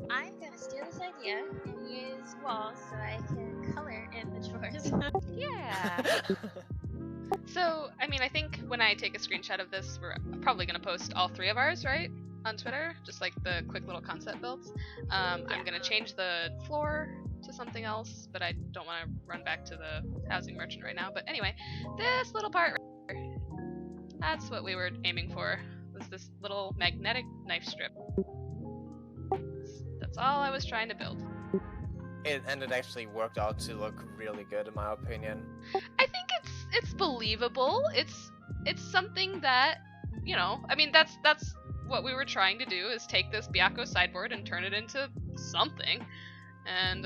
I'm gonna steal this idea and use walls so I can color in the drawers.
Yeah. So, I mean, I think when I take a screenshot of this, we're probably going to post all 3 of ours, right? On Twitter, just like the quick little concept builds. I'm going to change the floor to something else, but I don't want to run back to the housing merchant right now. But anyway, this little part right here, that's what we were aiming for, was this little magnetic knife strip. That's all I was trying to build.
And it actually worked out to look really good, in my opinion.
I think it's believable. It's something that, you know, I mean, that's what we were trying to do, is take this Byakko sideboard and turn it into something, and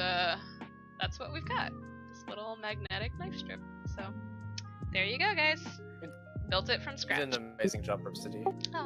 that's what we've got, this little magnetic knife strip. So there you go, guys. Built it from
You
scratch.
did an amazing job, Rhapsody.